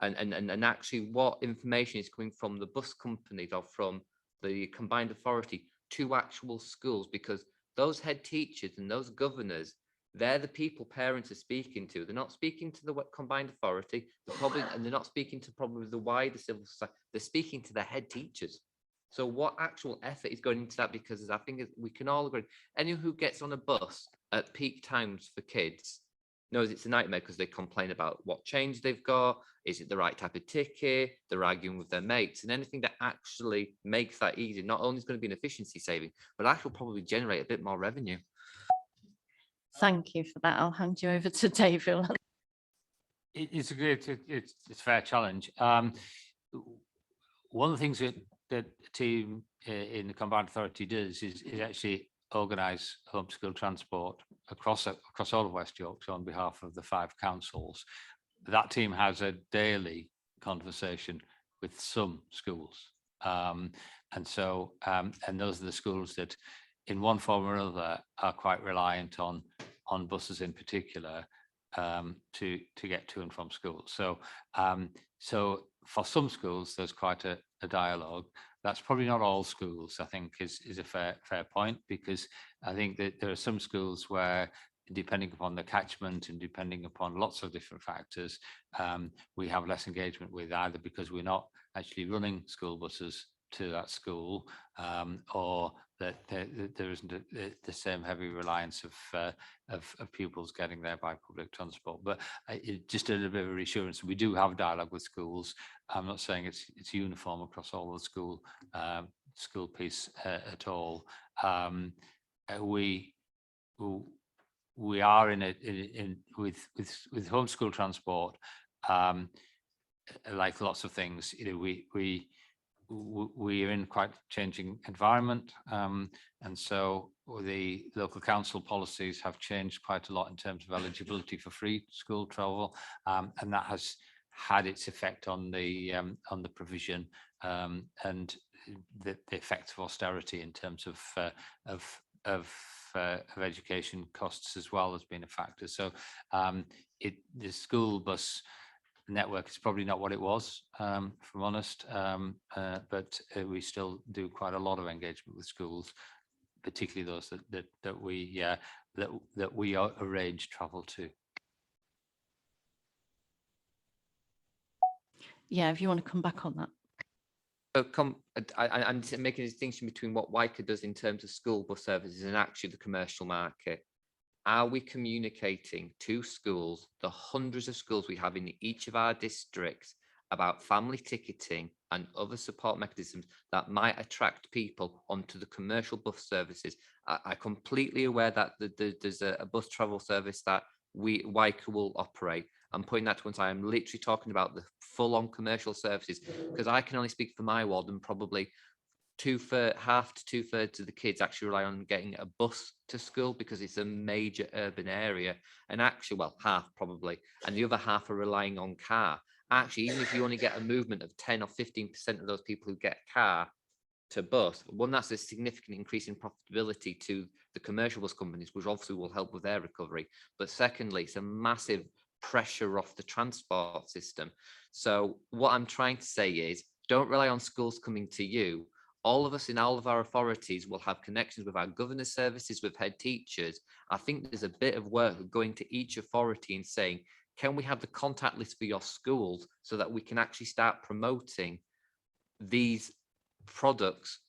and actually what information is coming from the bus companies or from the combined authority to actual schools, because those head teachers and those governors, they're the people parents are speaking to. They're not speaking to the combined authority, and they're not speaking to probably the wider civil society. They're speaking to the head teachers. So what actual effort is going into that? Because I think we can all agree, anyone who gets on a bus at peak times for kids knows it's a nightmare because they complain about what change they've got. Is it the right type of ticket? They're arguing with their mates, and anything that actually makes that easy, not only is going to be an efficiency saving, but actually will probably generate a bit more revenue. Thank you for that. I'll hand you over to David. It's a fair challenge. One of the things that the team in the combined authority does is actually organise homeschool transport across all of West Yorkshire on behalf of the 5 councils. That team has a daily conversation with some schools, and those are the schools that, in one form or another, are quite reliant on buses in particular to get to and from school. So for some schools, there's quite a dialogue. That's probably not all schools, I think, is a fair point, because I think that there are some schools where, depending upon the catchment and depending upon lots of different factors, we have less engagement with, either because we're not actually running school buses to that school, or that there isn't the same heavy reliance of pupils getting there by public transport. But just a little bit of a reassurance, we do have dialogue with schools. I'm not saying it's uniform across all the school piece at all. We are with homeschool transport, like lots of things, we are in quite a changing environment, and so the local council policies have changed quite a lot in terms of eligibility for free school travel, and that has had its effect on the provision, and the effect of austerity in terms of education costs as well has been a factor. So the school bus network is probably not what it was, if I'm honest, but we still do quite a lot of engagement with schools, particularly those that we arrange travel to. Yeah, if you want to come back on that. I'm making a distinction between what WICA does in terms of school bus services and actually the commercial market. Are we communicating to schools, the hundreds of schools we have in each of our districts, about family ticketing and other support mechanisms that might attract people onto the commercial bus services? I'm completely aware that there's a bus travel service that WICA will operate. I'm putting that to one side. I'm literally talking about the full-on commercial services, because I can only speak for my ward, and probably half to 2/3 of the kids actually rely on getting a bus to school because it's a major urban area, and actually, well, half probably, and the other half are relying on car. Actually, even if you only get a movement of 10 or 15% of those people who get car to bus, one, that's a significant increase in profitability to the commercial bus companies, which obviously will help with their recovery. But secondly, it's a massive pressure off the transport system. So what I'm trying to say is, don't rely on schools coming to you. All of us in all of our authorities will have connections with our governors services, with head teachers. I think there's a bit of work going to each authority and saying, can we have the contact list for your schools so that we can actually start promoting these products,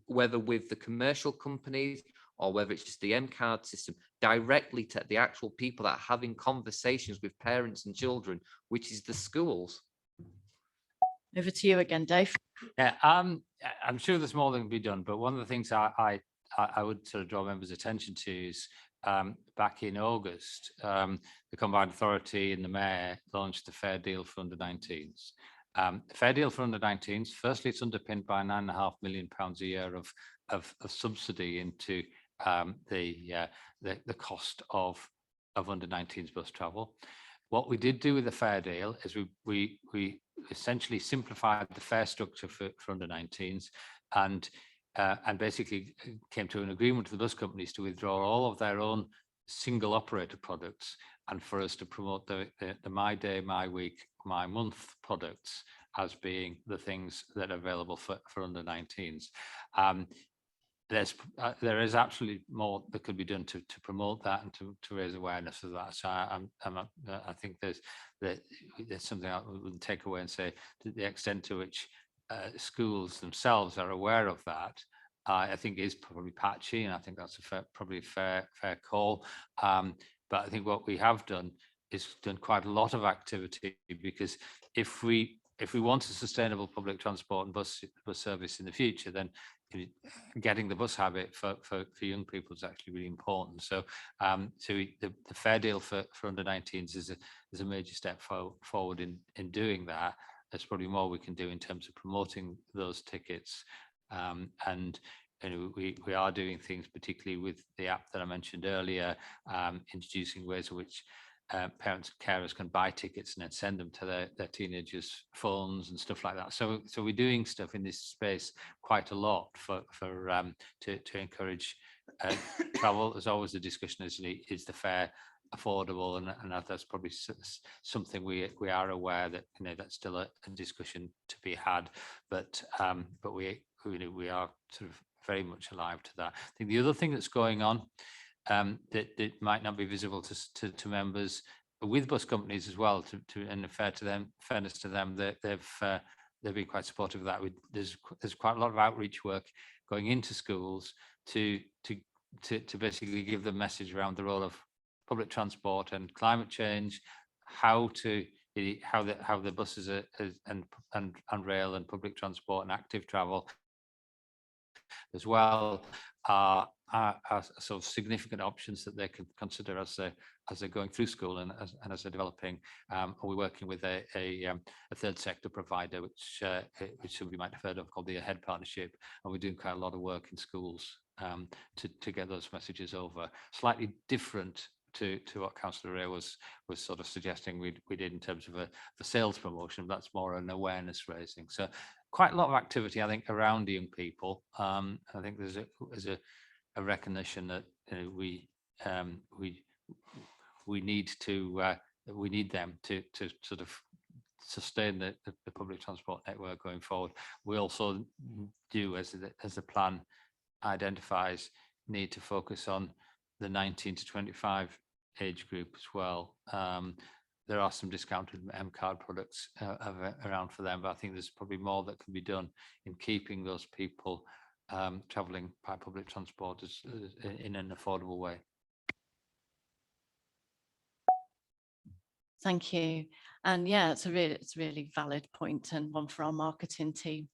whether with the commercial companies or whether it's just the M-card system, directly to the actual people that are having conversations with parents and children, which is the schools. Over to you again, Dave. Yeah, I'm sure there's more that can be done, but one of the things I would sort of draw members' attention to is back in August, the Combined Authority and the Mayor launched the Fair Deal for under-19s. The Fair Deal for under-19s, firstly, it's underpinned by £9.5 million a year of subsidy into the cost of under-19s bus travel. What we did do with the Fair Deal is we essentially simplified the fare structure for under-19s, and basically came to an agreement with the bus companies to withdraw all of their own single operator products, and for us to promote the My Day, My Week, My Month products as being the things that are available for under-19s. There is absolutely more that could be done to promote that and to raise awareness of that. So I think there's something I would take away and say, to the extent to which schools themselves are aware of that, I think is probably patchy, and I think that's probably a fair call. But I think what we have done is done quite a lot of activity, because if we want a sustainable public transport and bus service in the future, then getting the bus habit for young people is actually really important. So the Fair Deal for under-19s is a major step forward in doing that. There's probably more we can do in terms of promoting those tickets, and we are doing things, particularly with the app that I mentioned earlier, introducing ways in which parents and carers can buy tickets and then send them to their teenagers' phones and stuff like that. So we're doing stuff in this space quite a lot to encourage travel. There's always a discussion: is the fare affordable? And that's probably something we are aware that that's still a discussion to be had. But we are sort of very much alive to that. I think the other thing that's going on, that might not be visible to members with bus companies as well, and fairness to them, that they've been quite supportive of that. There's quite a lot of outreach work going into schools to basically give the message around the role of public transport and climate change, how the buses and rail and public transport and active travel as well are sort of significant options that they can consider as they're going through school and as they're developing. We're working with a third sector provider, which some of you might have heard of, called the Ahead Partnership, and we're doing quite a lot of work in schools to get those messages over. Slightly different to what Councillor Ray was sort of suggesting we did in terms of the sales promotion. That's more an awareness raising. So quite a lot of activity, I think, around young people. I think there's a recognition that we need them to sort of sustain the public transport network going forward. We also do, as the plan identifies, need to focus on the 19 to 25 age group as well. There are some discounted M card products around for them, but I think there's probably more that can be done in keeping those people travelling by public transport in an affordable way. Thank you. And yeah, it's a really valid point, and one for our marketing team,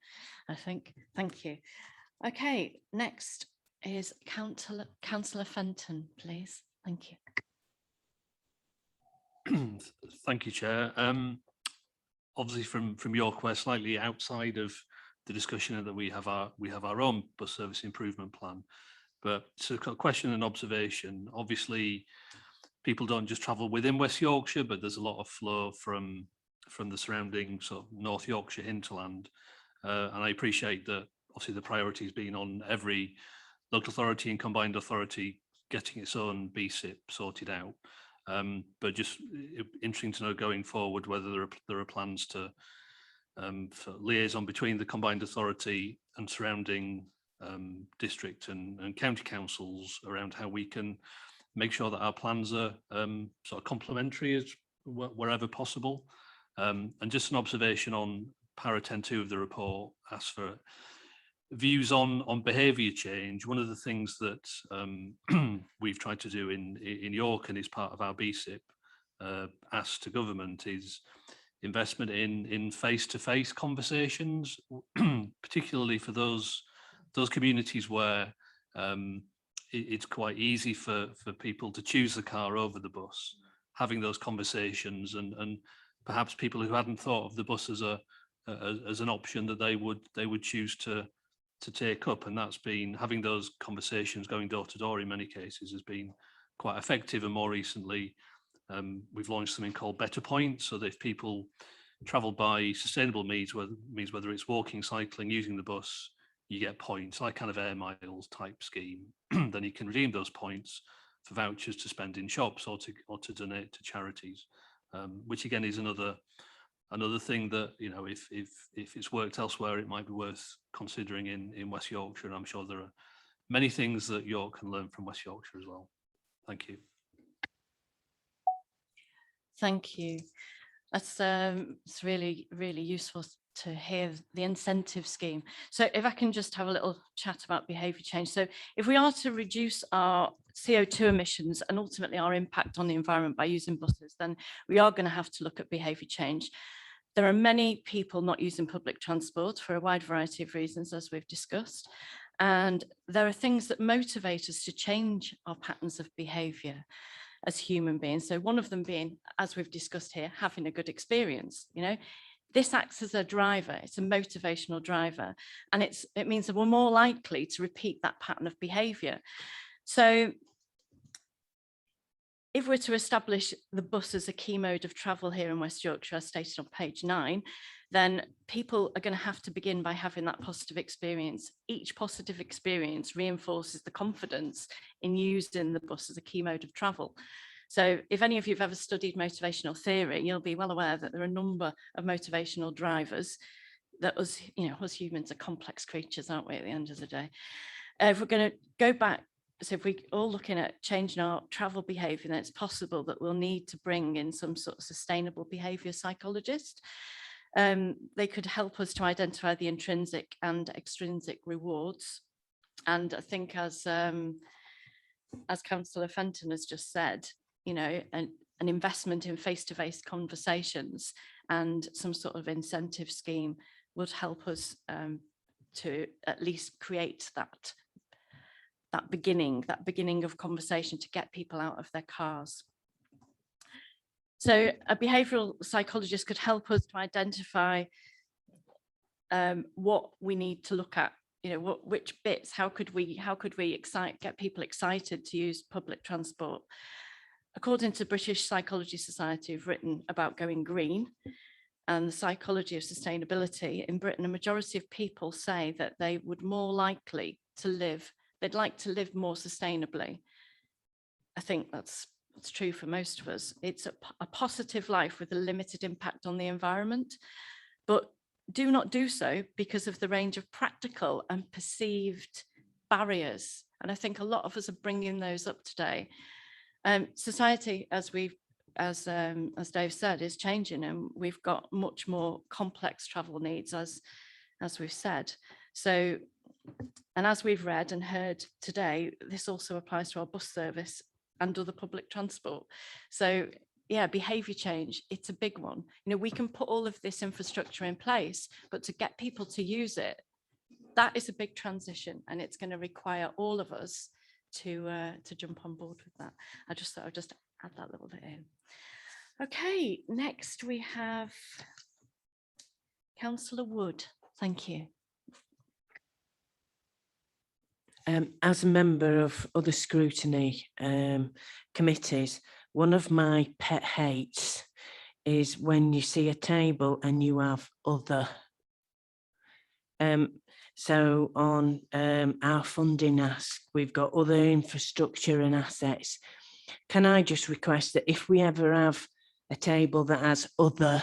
I think. Thank you. Okay, next is Councillor Fenton, please. Thank you. Thank you, Chair. Obviously, from York, we're slightly outside of the discussion that we have our own bus service improvement plan. But so a question and observation. Obviously, people don't just travel within West Yorkshire, but there's a lot of flow from the surrounding sort of North Yorkshire hinterland. And I appreciate that obviously the priority has been on every local authority and combined authority getting its own BSIP sorted out. But just interesting to know going forward whether there are plans to for liaison between the combined authority and surrounding district and county councils around how we can make sure that our plans are sort of complementary as wherever possible. And just an observation on para 10.2 of the report asks for views on behaviour change. One of the things that we've tried to do in York and is part of our BSIP ask to government is investment in face-to-face conversations, particularly for those communities where it's quite easy for people to choose the car over the bus. Having those conversations and perhaps people who hadn't thought of the bus as an option that they would choose to take up, and that's been having those conversations going door to door in many cases has been quite effective. And more recently we've launched something called Better Points, so that if people travel by sustainable means whether it's walking, cycling, using the bus, you get points, like kind of air miles type scheme. Then you can redeem those points for vouchers to spend in shops or to donate to charities, which again is another thing that, you know, if it's worked elsewhere, it might be worth considering in West Yorkshire. And I'm sure there are many things that York can learn from West Yorkshire as well. Thank you. Thank you. That's it's really useful to hear the incentive scheme. So if I can just have a little chat about behaviour change. So if we are to reduce our CO2 emissions and ultimately our impact on the environment by using buses, then we are going to have to look at behaviour change. There are many people not using public transport for a wide variety of reasons, as we've discussed. And there are things that motivate us to change our patterns of behaviour as human beings. So one of them being, as we've discussed here, having a good experience. You know, this acts as a driver, it's a motivational driver, and it means that we're more likely to repeat that pattern of behaviour. So if we're to establish the bus as a key mode of travel here in West Yorkshire, as stated on page 9, then people are going to have to begin by having that positive experience. Each positive experience reinforces the confidence in using the bus as a key mode of travel. So if any of you have ever studied motivational theory, you'll be well aware that there are a number of motivational drivers that us humans are complex creatures, aren't we, at the end of the day? If we're going to go back, so if we're all looking at changing our travel behaviour, then it's possible that we'll need to bring in some sort of sustainable behaviour psychologist. They could help us to identify the intrinsic and extrinsic rewards. And I think as Councillor Fenton has just said, you know, an investment in face-to-face conversations and some sort of incentive scheme would help us to at least create that beginning of conversation to get people out of their cars. So a behavioural psychologist could help us to identify what we need to look at, you know, which bits, how could we get people excited to use public transport. According to British Psychology Society, have written about going green and the psychology of sustainability in Britain, a majority of people say that they would more likely to live, they'd like to live more sustainably. I think that's true for most of us. It's a positive life with a limited impact on the environment, but do not do so because of the range of practical and perceived barriers. And I think a lot of us are bringing those up today. Society, as Dave said, is changing, and we've got much more complex travel needs, as we've said. So, and as we've read and heard today, this also applies to our bus service and other public transport. So yeah, behaviour change, it's a big one. You know, we can put all of this infrastructure in place, but to get people to use it, that is a big transition, and it's going to require all of us to jump on board with that. I just thought I'd just add that little bit in. Okay, next we have Councillor Wood. Thank you. As a member of other scrutiny committees, one of my pet hates is when you see a table and you have other. So on our funding ask, we've got other infrastructure and assets. Can I just request that if we ever have a table that has other,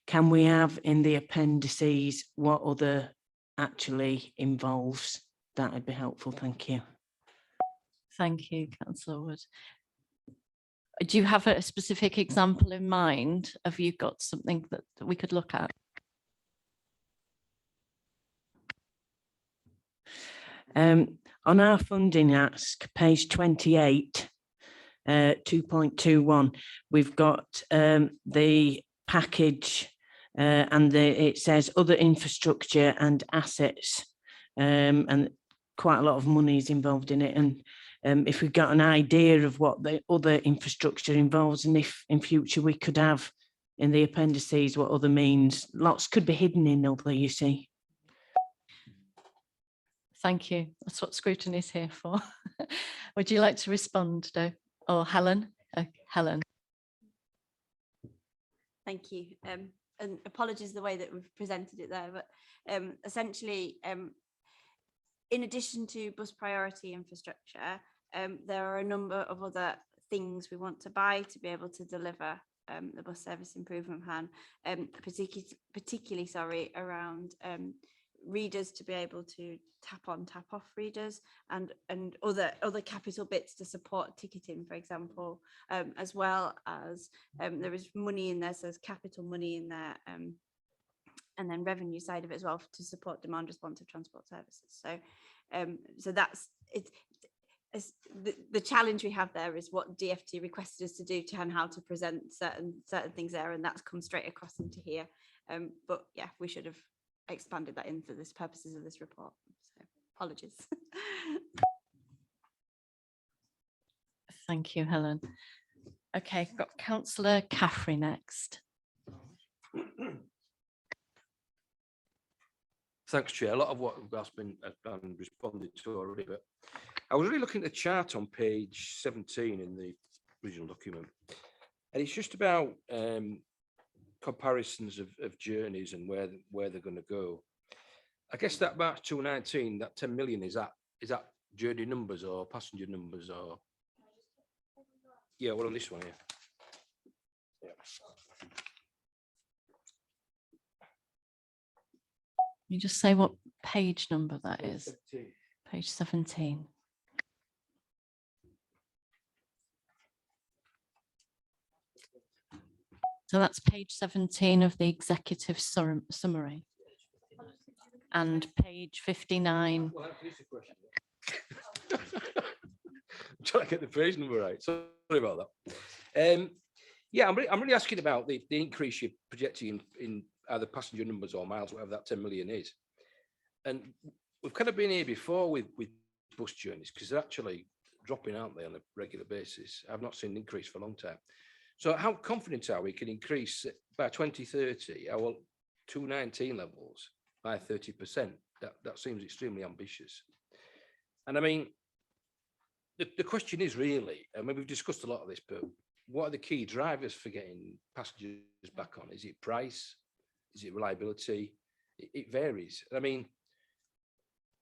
can we have in the appendices what other actually involves? That would be helpful. Thank you. Thank you, Councillor Wood. Do you have a specific example in mind? Have you got something that we could look at? On our funding ask, page 28, 2.21, we've got the package and it says other infrastructure and assets, and quite a lot of money is involved in it. And if we've got an idea of what the other infrastructure involves, and if in future we could have in the appendices what other means, lots could be hidden in other, you see. Thank you. That's what Scrutiny is here for. Would you like to respond, Dave? Or Helen? Helen. Thank you. And apologies the way that we've presented it there, but essentially, in addition to bus priority infrastructure, there are a number of other things we want to buy to be able to deliver the bus service improvement plan, particularly around readers to be able to tap on, tap off readers, and other capital bits to support ticketing, for example, as well as there is money in there, so there's capital money in there, and then revenue side of it as well to support demand responsive transport services. So so that's it. The challenge we have there is what DFT requested us to do and how to present certain things there, and that's come straight across into here. But yeah, we should have expanded that in for this purposes of this report. So apologies. Thank you, Helen. Okay, got Councillor Caffrey next. Thanks, Chair. A lot of what has been responded to already, but I was really looking at the chart on page 17 in the original document, and it's just about comparisons of journeys and where they're going to go. I guess that March 2019, that 10 million, is that journey numbers or passenger numbers, or yeah, well on this one here. Yeah. You just say what page number that is. 17. Page 17. So that's page 17 of the executive summary. And page 59. Well, that's a question. I'm trying to get the page number right. Sorry about that. Yeah, I'm really asking about the increase you're projecting in either passenger numbers or miles, whatever that 10 million is. And we've kind of been here before with bus journeys because they're actually dropping, aren't they, on a regular basis? I've not seen an increase for a long time. So how confident are we can increase by 2030 our 2019 levels by 30%? That seems extremely ambitious. And I mean, the question is really, I mean, we've discussed a lot of this, but what are the key drivers for getting passengers back on? Is it price? Is it reliability? It varies. I mean,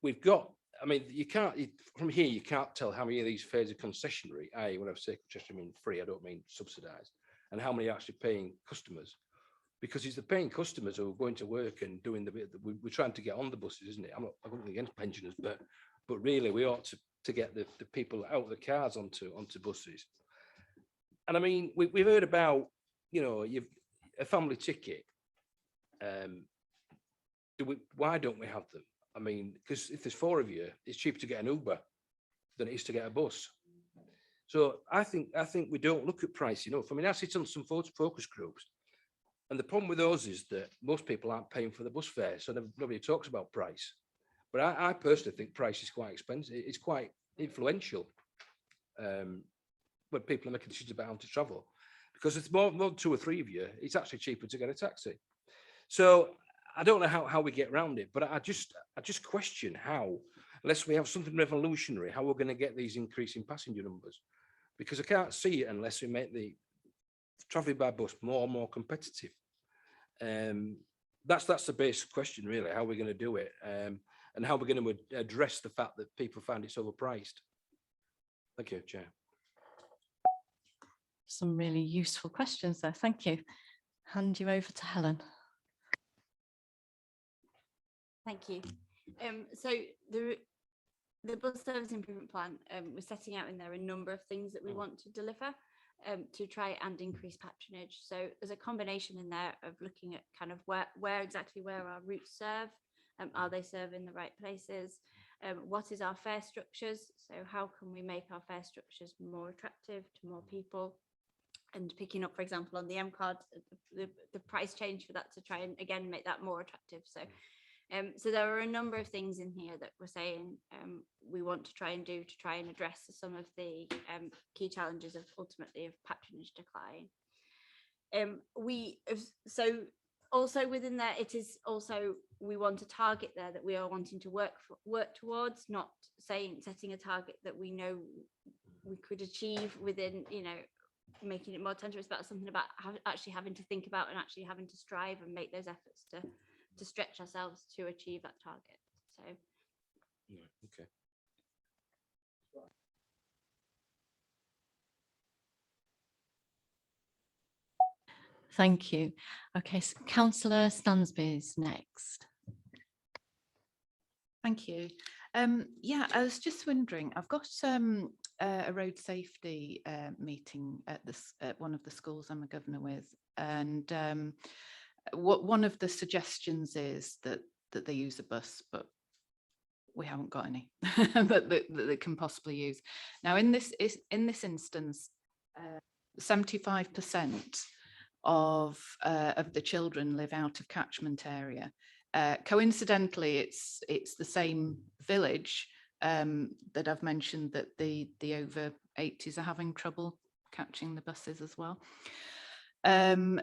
we've got, I mean, you can't, from here, you can't tell how many of these fares are concessionary, i.e. when I say just I mean free, I don't mean subsidised, and how many are actually paying customers. Because it's the paying customers who are going to work and doing the bit that we're trying to get on the buses, isn't it? I'm not against pensioners, but really we ought to get the people out of the cars onto buses. And I mean, we've heard about, you know, a family ticket. Why don't we have them? I mean, because if there's 4 of you, it's cheaper to get an Uber than it is to get a bus. So I think we don't look at price enough. I mean, I sit on some focus groups, and the problem with those is that most people aren't paying for the bus fare, so nobody talks about price. But I personally think price is quite expensive. It's quite influential when people are making decisions about how to travel, because it's more than 2 or 3 of you, it's actually cheaper to get a taxi. So I don't know how we get around it, but I just question how, unless we have something revolutionary, how we're going to get these increasing passenger numbers, because I can't see it unless we make the travelling by bus more and more competitive. That's the basic question, really, how we're going to do it, and how we're going to address the fact that people find it's overpriced. Thank you, Chair. Some really useful questions there. Thank you. Hand you over to Helen. Thank you. So the bus service improvement plan, we're setting out in there a number of things that we want to deliver to try and increase patronage. So there's a combination in there of looking at kind of where exactly our routes serve. Are they serving the right places? What is our fare structures? So how can we make our fare structures more attractive to more people? And picking up, for example, on the M card, the price change for that to try and again make that more attractive. So there are a number of things in here that we're saying we want to try and do to try and address some of the key challenges of ultimately of patronage decline. So also within there, it is also we want a target there that we are wanting to work towards, not setting a target that we know we could achieve within, you know, making it more tangible. It's about something about actually having to think about and actually having to strive and make those efforts to stretch ourselves to achieve that target. So yeah, okay. Thank you. Okay, so Councillor Stansby is next. Thank you. Yeah, I was just wondering, I've got a road safety meeting at one of the schools I'm a governor with, and one of the suggestions is that they use a bus, but we haven't got any but that they can possibly use. Now in this instance, 75% of the children live out of catchment area. Coincidentally, it's the same village that I've mentioned that the over 80s are having trouble catching the buses as well.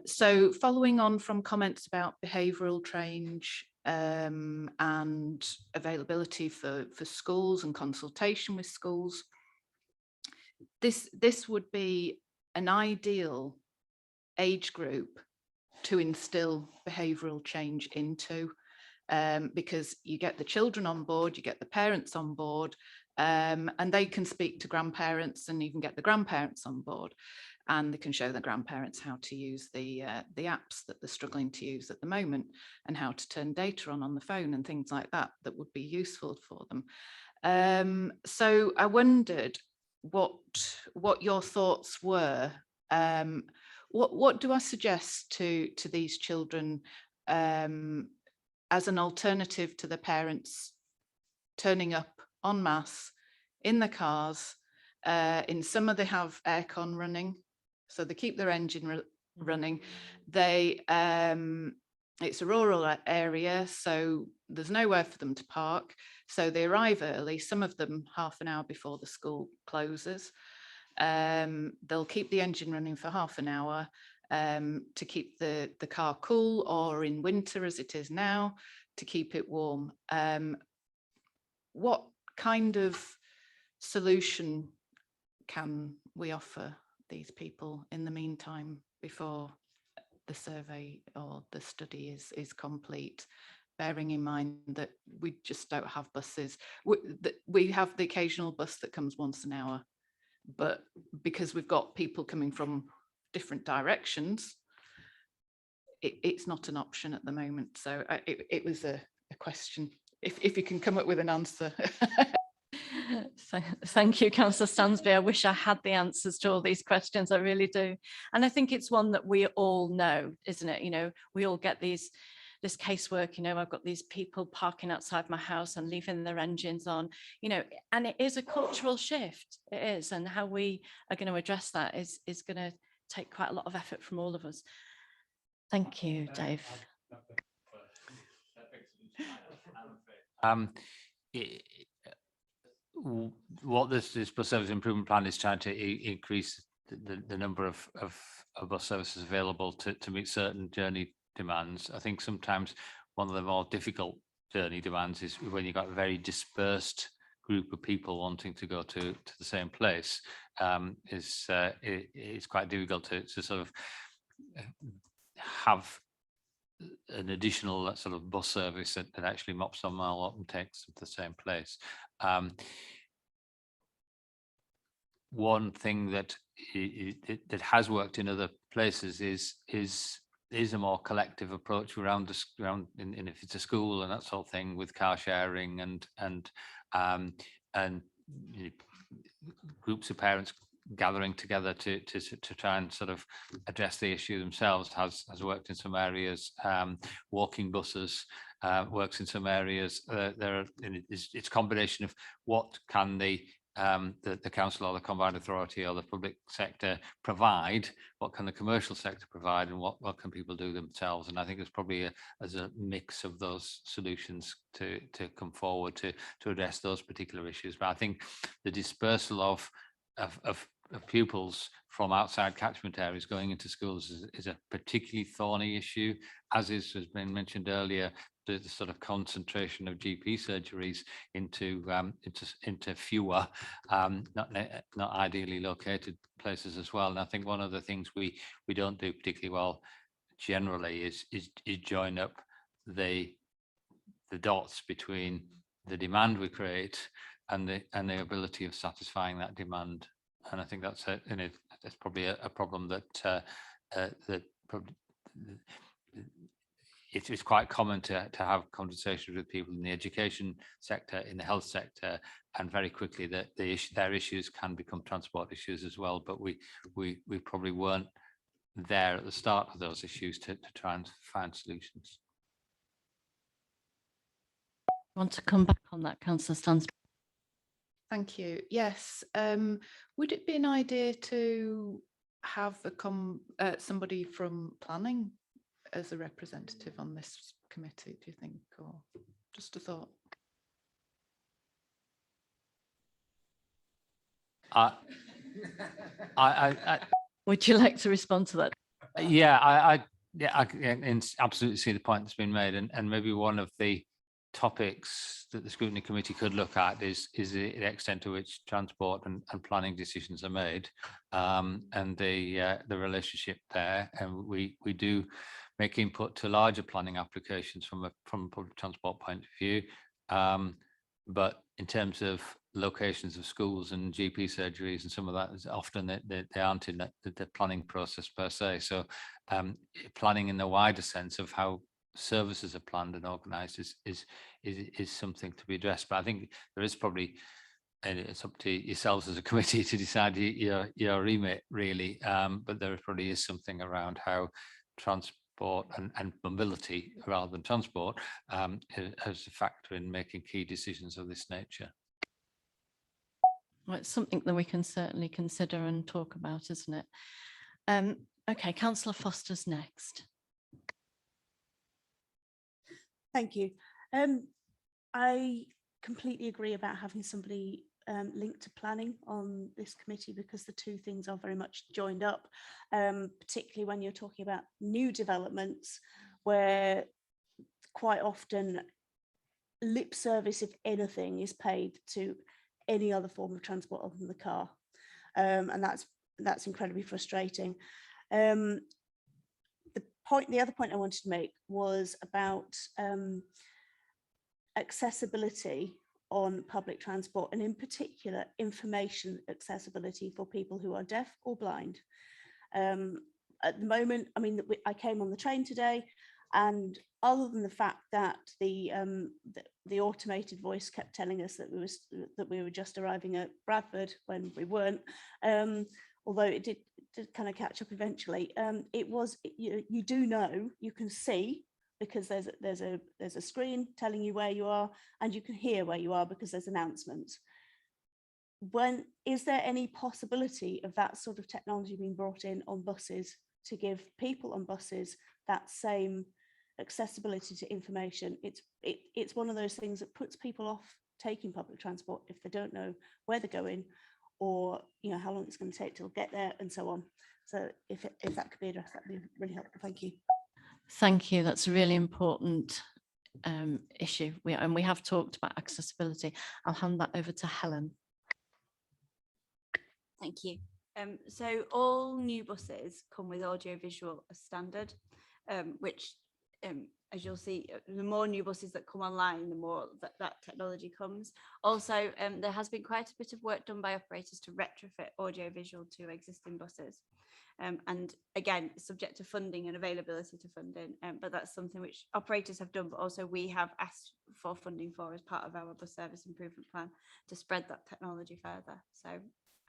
So following on from comments about behavioural change and availability for schools and consultation with schools, this would be an ideal age group to instill behavioural change into, because you get the children on board, you get the parents on board, and they can speak to grandparents and even get the grandparents on board, and they can show the grandparents how to use the apps that they're struggling to use at the moment, and how to turn data on the phone and things like that would be useful for them. So I wondered what your thoughts were. What do I suggest to these children as an alternative to the parents turning up en masse in the cars? In summer they have aircon running, so they keep their engine running. They it's a rural area, so there's nowhere for them to park. So they arrive early, some of them half an hour before the school closes. They'll keep the engine running for half an hour to keep the car cool, or in winter as it is now, to keep it warm. What kind of solution can we offer these people in the meantime before the survey or the study is complete, bearing in mind that we just don't have buses? We have the occasional bus that comes once an hour, but because we've got people coming from different directions, it's not an option at the moment. So it was a question, if you can come up with an answer. Thank you, Councillor Stansby. I wish I had the answers to all these questions. I really do. And I think it's one that we all know, isn't it? You know, we all get this casework, you know, I've got these people parking outside my house and leaving their engines on, you know, and it is a cultural shift. It is. And how we are going to address that is going to take quite a lot of effort from all of us. Thank you, Dave. What this bus service improvement plan is trying to increase the number of bus services available to meet certain journey demands. I think sometimes one of the more difficult journey demands is when you've got a very dispersed group of people wanting to go to the same place. It's quite difficult to sort of have an additional sort of bus service that actually mops them all up and takes them to the same place. One thing that has worked in other places is a more collective approach around if it's a school and that sort of thing, with car sharing and you know, groups of parents gathering together to try and sort of address the issue themselves has worked in some areas. Walking buses works in some areas. It's a combination of what can the council or the combined authority or the public sector provide, what can the commercial sector provide, and what can people do themselves. And I think there's probably as a mix of those solutions to come forward to address those particular issues. But I think the dispersal of pupils from outside catchment areas going into schools is a particularly thorny issue, as has been mentioned earlier. The sort of concentration of GP surgeries into fewer, not ideally located places as well. And I think one of the things we don't do particularly well generally is join up the dots between the demand we create and the ability of satisfying that demand. And I think that's that's probably a problem that probably it's quite common to have conversations with people in the education sector, in the health sector, and very quickly that their issues can become transport issues as well. But we probably weren't there at the start of those issues to try and find solutions. I want to come back on that, Councillor Stansby. Thank you. Yes. Would it be an idea to have somebody from planning as a representative on this committee, do you think, or just a thought? Would you like to respond to that? Yeah, I absolutely see the point that's been made, and maybe one of the topics that the scrutiny committee could look at is the extent to which transport and planning decisions are made, and the relationship there. And we do make input to larger planning applications from a public transport point of view, but in terms of locations of schools and GP surgeries and some of that, is often they aren't in the planning process per se. So planning in the wider sense of how services are planned and organised is something to be addressed. But I think there is probably and it's up to yourselves as a committee to decide your remit really, but there probably is something around how transport and mobility rather than transport as a factor in making key decisions of this nature. Well, it's something that we can certainly consider and talk about, isn't it? Okay, Councillor Foster's next. Thank you. I completely agree about having somebody linked to planning on this committee, because the two things are very much joined up, particularly when you're talking about new developments where quite often lip service, if anything, is paid to any other form of transport other than the car. And that's incredibly frustrating. The other point I wanted to make was about accessibility on public transport, and in particular information accessibility for people who are deaf or blind. At the moment, I mean, I came on the train today, and other than the fact that the automated voice kept telling us that we were just arriving at Bradford when we weren't, although it did kind of catch up eventually, it was, you do know, you can see, because there's a screen telling you where you are, and you can hear where you are because there's announcements. Is there any possibility of that sort of technology being brought in on buses to give people on buses that same accessibility to information? It's one of those things that puts people off taking public transport if they don't know where they're going, or how long it's going to take to get there, and so on. So if that could be addressed, that'd be really helpful. Thank you. Thank you. That's a really important issue. We have talked about accessibility. I'll hand that over to Helen. Thank you. So all new buses come with audio-visual as standard, which, as you'll see, the more new buses that come online, the more that technology comes. Also, there has been quite a bit of work done by operators to retrofit audio-visual to existing buses. And again, subject to funding and availability to funding, but that's something which operators have done, but also we have asked for funding for as part of our bus service improvement plan to spread that technology further. So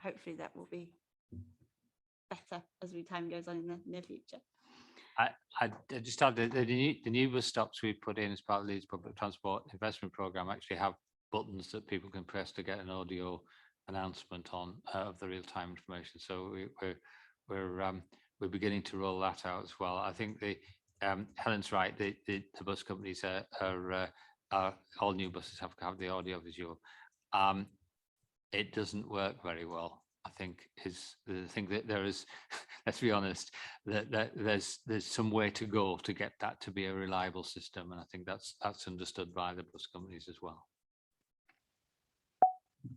hopefully that will be better as time goes on in the near future. I just add that the new bus stops we put in as part of Leeds Public Transport Investment Programme actually have buttons that people can press to get an audio announcement on of the real-time information. So we're beginning to roll that out as well. I think Helen's right. The bus companies are all new buses have to have the audio visual. It doesn't work very well. I think is the thing that there is. Let's be honest. That there's some way to go to get that to be a reliable system, and I think that's understood by the bus companies as well.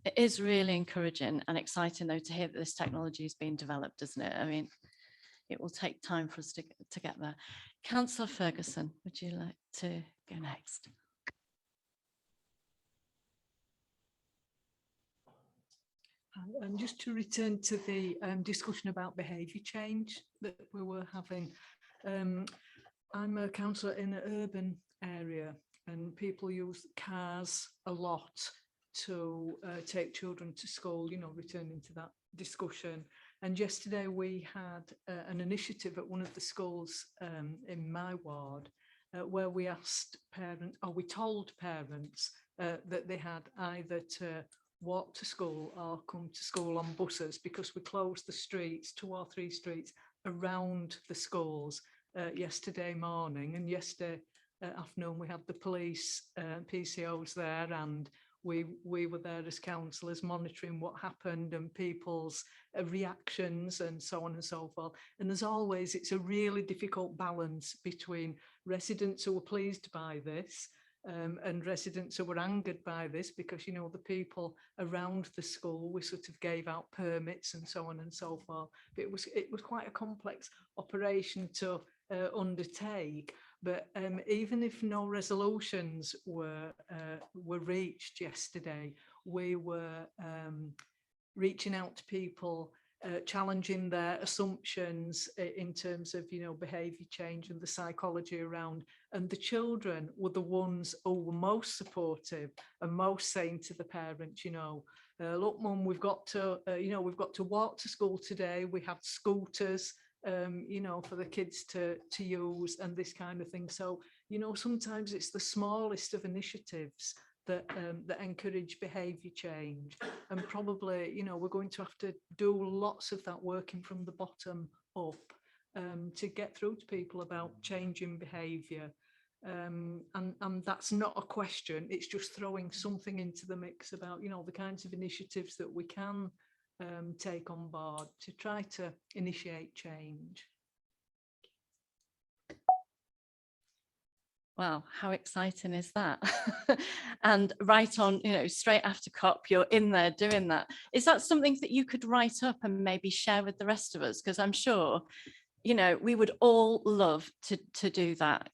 It is really encouraging and exciting, though, to hear that this technology is being developed, isn't it? I mean, it will take time for us to get there. Councillor Ferguson, would you like to go next? And just to return to the discussion about behaviour change that we were having, I'm a councillor in an urban area, and people use cars a lot to take children to school, returning to that discussion. And yesterday we had an initiative at one of the schools in my ward where we asked parents, or we told parents that they had either to walk to school or come to school on buses, because we closed the streets, 2 or 3 streets around the schools yesterday morning, and yesterday afternoon we had the police PCOs there, and we were there as councillors monitoring what happened and people's reactions and so on and so forth. And as always, it's a really difficult balance between residents who were pleased by this and residents who were angered by this, because the people around the school, we sort of gave out permits and so on and so forth. But it was quite a complex operation to undertake. But even if no resolutions were reached yesterday, we were reaching out to people, challenging their assumptions in terms of behaviour change and the psychology around. And the children were the ones who were most supportive and most saying to the parents, look, mum, we've got to, we've got to walk to school today. We have scooters, for the kids to use and this kind of thing. So, sometimes it's the smallest of initiatives that encourage behaviour change. And probably, we're going to have to do lots of that working from the bottom up to get through to people about changing behaviour. And that's not a question, it's just throwing something into the mix about, the kinds of initiatives that we can take on board to try to initiate change. Wow, how exciting is that? And right on, straight after COP, you're in there doing that. Is that something that you could write up and maybe share with the rest of us? Because I'm sure, we would all love to do that.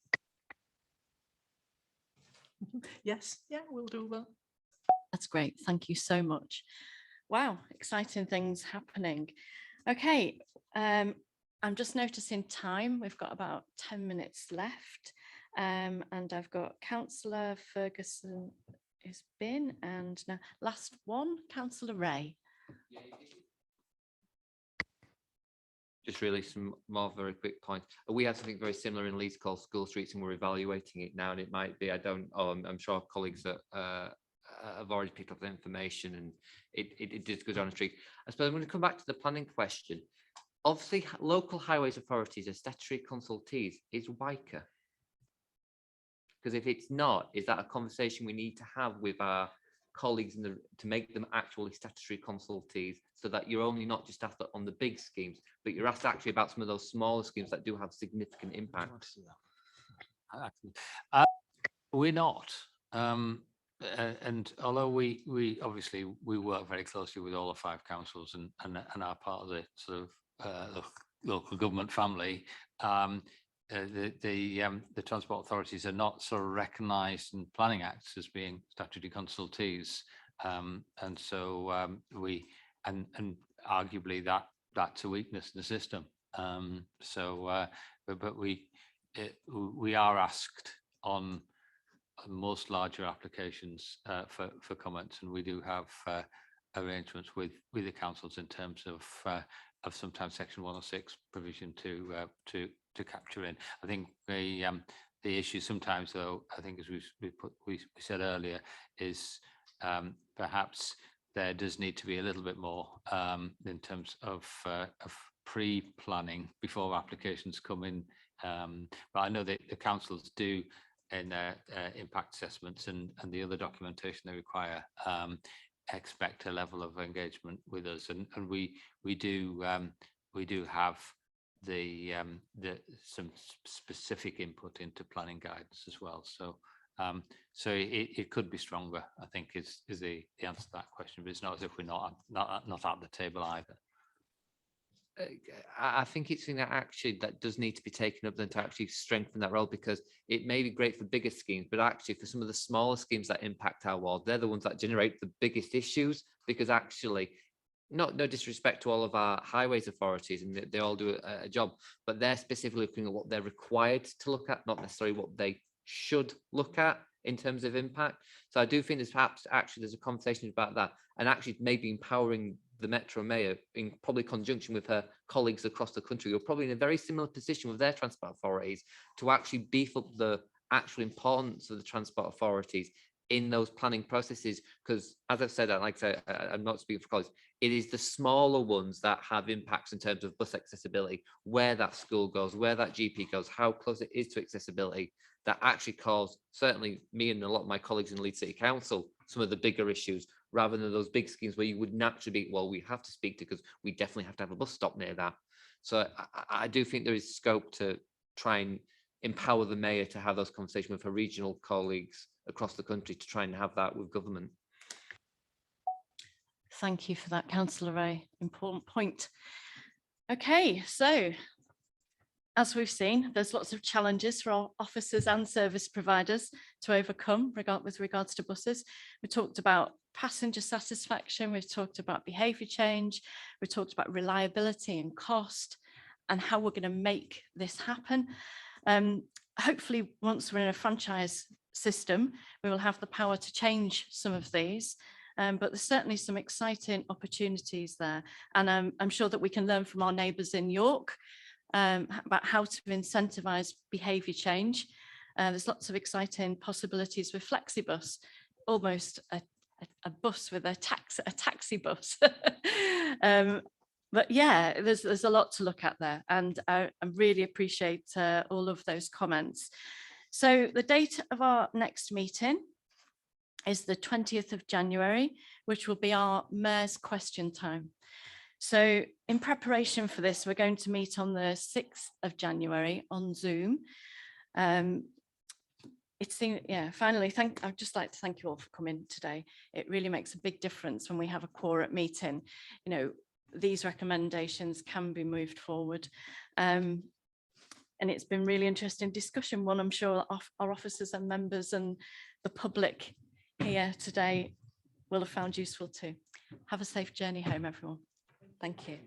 Yes, yeah, we'll do that. That's great. Thank you so much. Wow, exciting things happening. Okay, I'm just noticing time. We've got about 10 minutes left. And I've got Councillor Ferguson has been, and now last one, Councillor Ray. Just really some more very quick points. We have something very similar in Leeds called School Streets, and we're evaluating it now. And it might be, I'm sure colleagues that have already picked up the information, and it does go down the street. I suppose I'm going to come back to the planning question. Obviously, local highways authorities are statutory consultees. Is WICA? Because if it's not, is that a conversation we need to have with our colleagues to make them actually statutory consultees, so that you're only not just asked on the big schemes, but you're asked actually about some of those smaller schemes that do have significant impact? We're not. And although we obviously work very closely with all the 5 councils and are part of the sort of local government family, the transport authorities are not sort of recognised in planning acts as being statutory consultees, and so we arguably that's a weakness in the system. But we are asked on most larger applications for comments, and we do have arrangements with the councils in terms of sometimes Section 106 provision to capture in. I think the issue sometimes, though, I think as we said earlier, is perhaps there does need to be a little bit more in terms of pre-planning before applications come in. But I know that the councils do in their impact assessments and the other documentation they require expect a level of engagement with us, and we do have some specific input into planning guidance as well. So it could be stronger, I think, is the answer to that question. But it's not as if we're not at the table either. I think it's something that does need to be taken up then to actually strengthen that role, because it may be great for bigger schemes, but actually for some of the smaller schemes that impact our ward, they're the ones that generate the biggest issues, because actually, no disrespect to all of our highways authorities, and they all do a job, but they're specifically looking at what they're required to look at, not necessarily what they should look at in terms of impact. So I do think there's perhaps actually there's a conversation about that, and actually maybe empowering the Metro Mayor, in probably conjunction with her colleagues across the country, who are probably in a very similar position with their transport authorities, to actually beef up the actual importance of the transport authorities in those planning processes. Because as I've said, I'm not speaking for colleagues, it is the smaller ones that have impacts in terms of bus accessibility, where that school goes, where that GP goes, how close it is to accessibility, that actually cause certainly me and a lot of my colleagues in Leeds City Council some of the bigger issues, rather than those big schemes where you would naturally be, well, we have to speak to, because we definitely have to have a bus stop near that. So I do think there is scope to try and empower the mayor to have those conversations with her regional colleagues across the country, to try and have that with government. Thank you for that, Councillor Ray. Important point. Okay, so as we've seen, there's lots of challenges for our officers and service providers to overcome with regards to buses. We talked about passenger satisfaction, we've talked about behaviour change, we talked about reliability and cost, and how we're going to make this happen. Hopefully, once we're in a franchise system, we will have the power to change some of these. but there's certainly some exciting opportunities there. And I'm sure that we can learn from our neighbours in York about how to incentivise behaviour change. There's lots of exciting possibilities with FlexiBus, almost a bus with a taxi bus. But yeah, there's a lot to look at there, and I really appreciate all of those comments. So the date of our next meeting is the 20th of January, which will be our Mayor's question time. So in preparation for this, we're going to meet on the 6th of January on Zoom. Finally, I'd just like to thank you all for coming today. It really makes a big difference when we have a quorum meeting. You know, these recommendations can be moved forward. And it's been really interesting discussion, one I'm sure our officers and members and the public here today will have found useful too. Have a safe journey home, everyone. Thank you.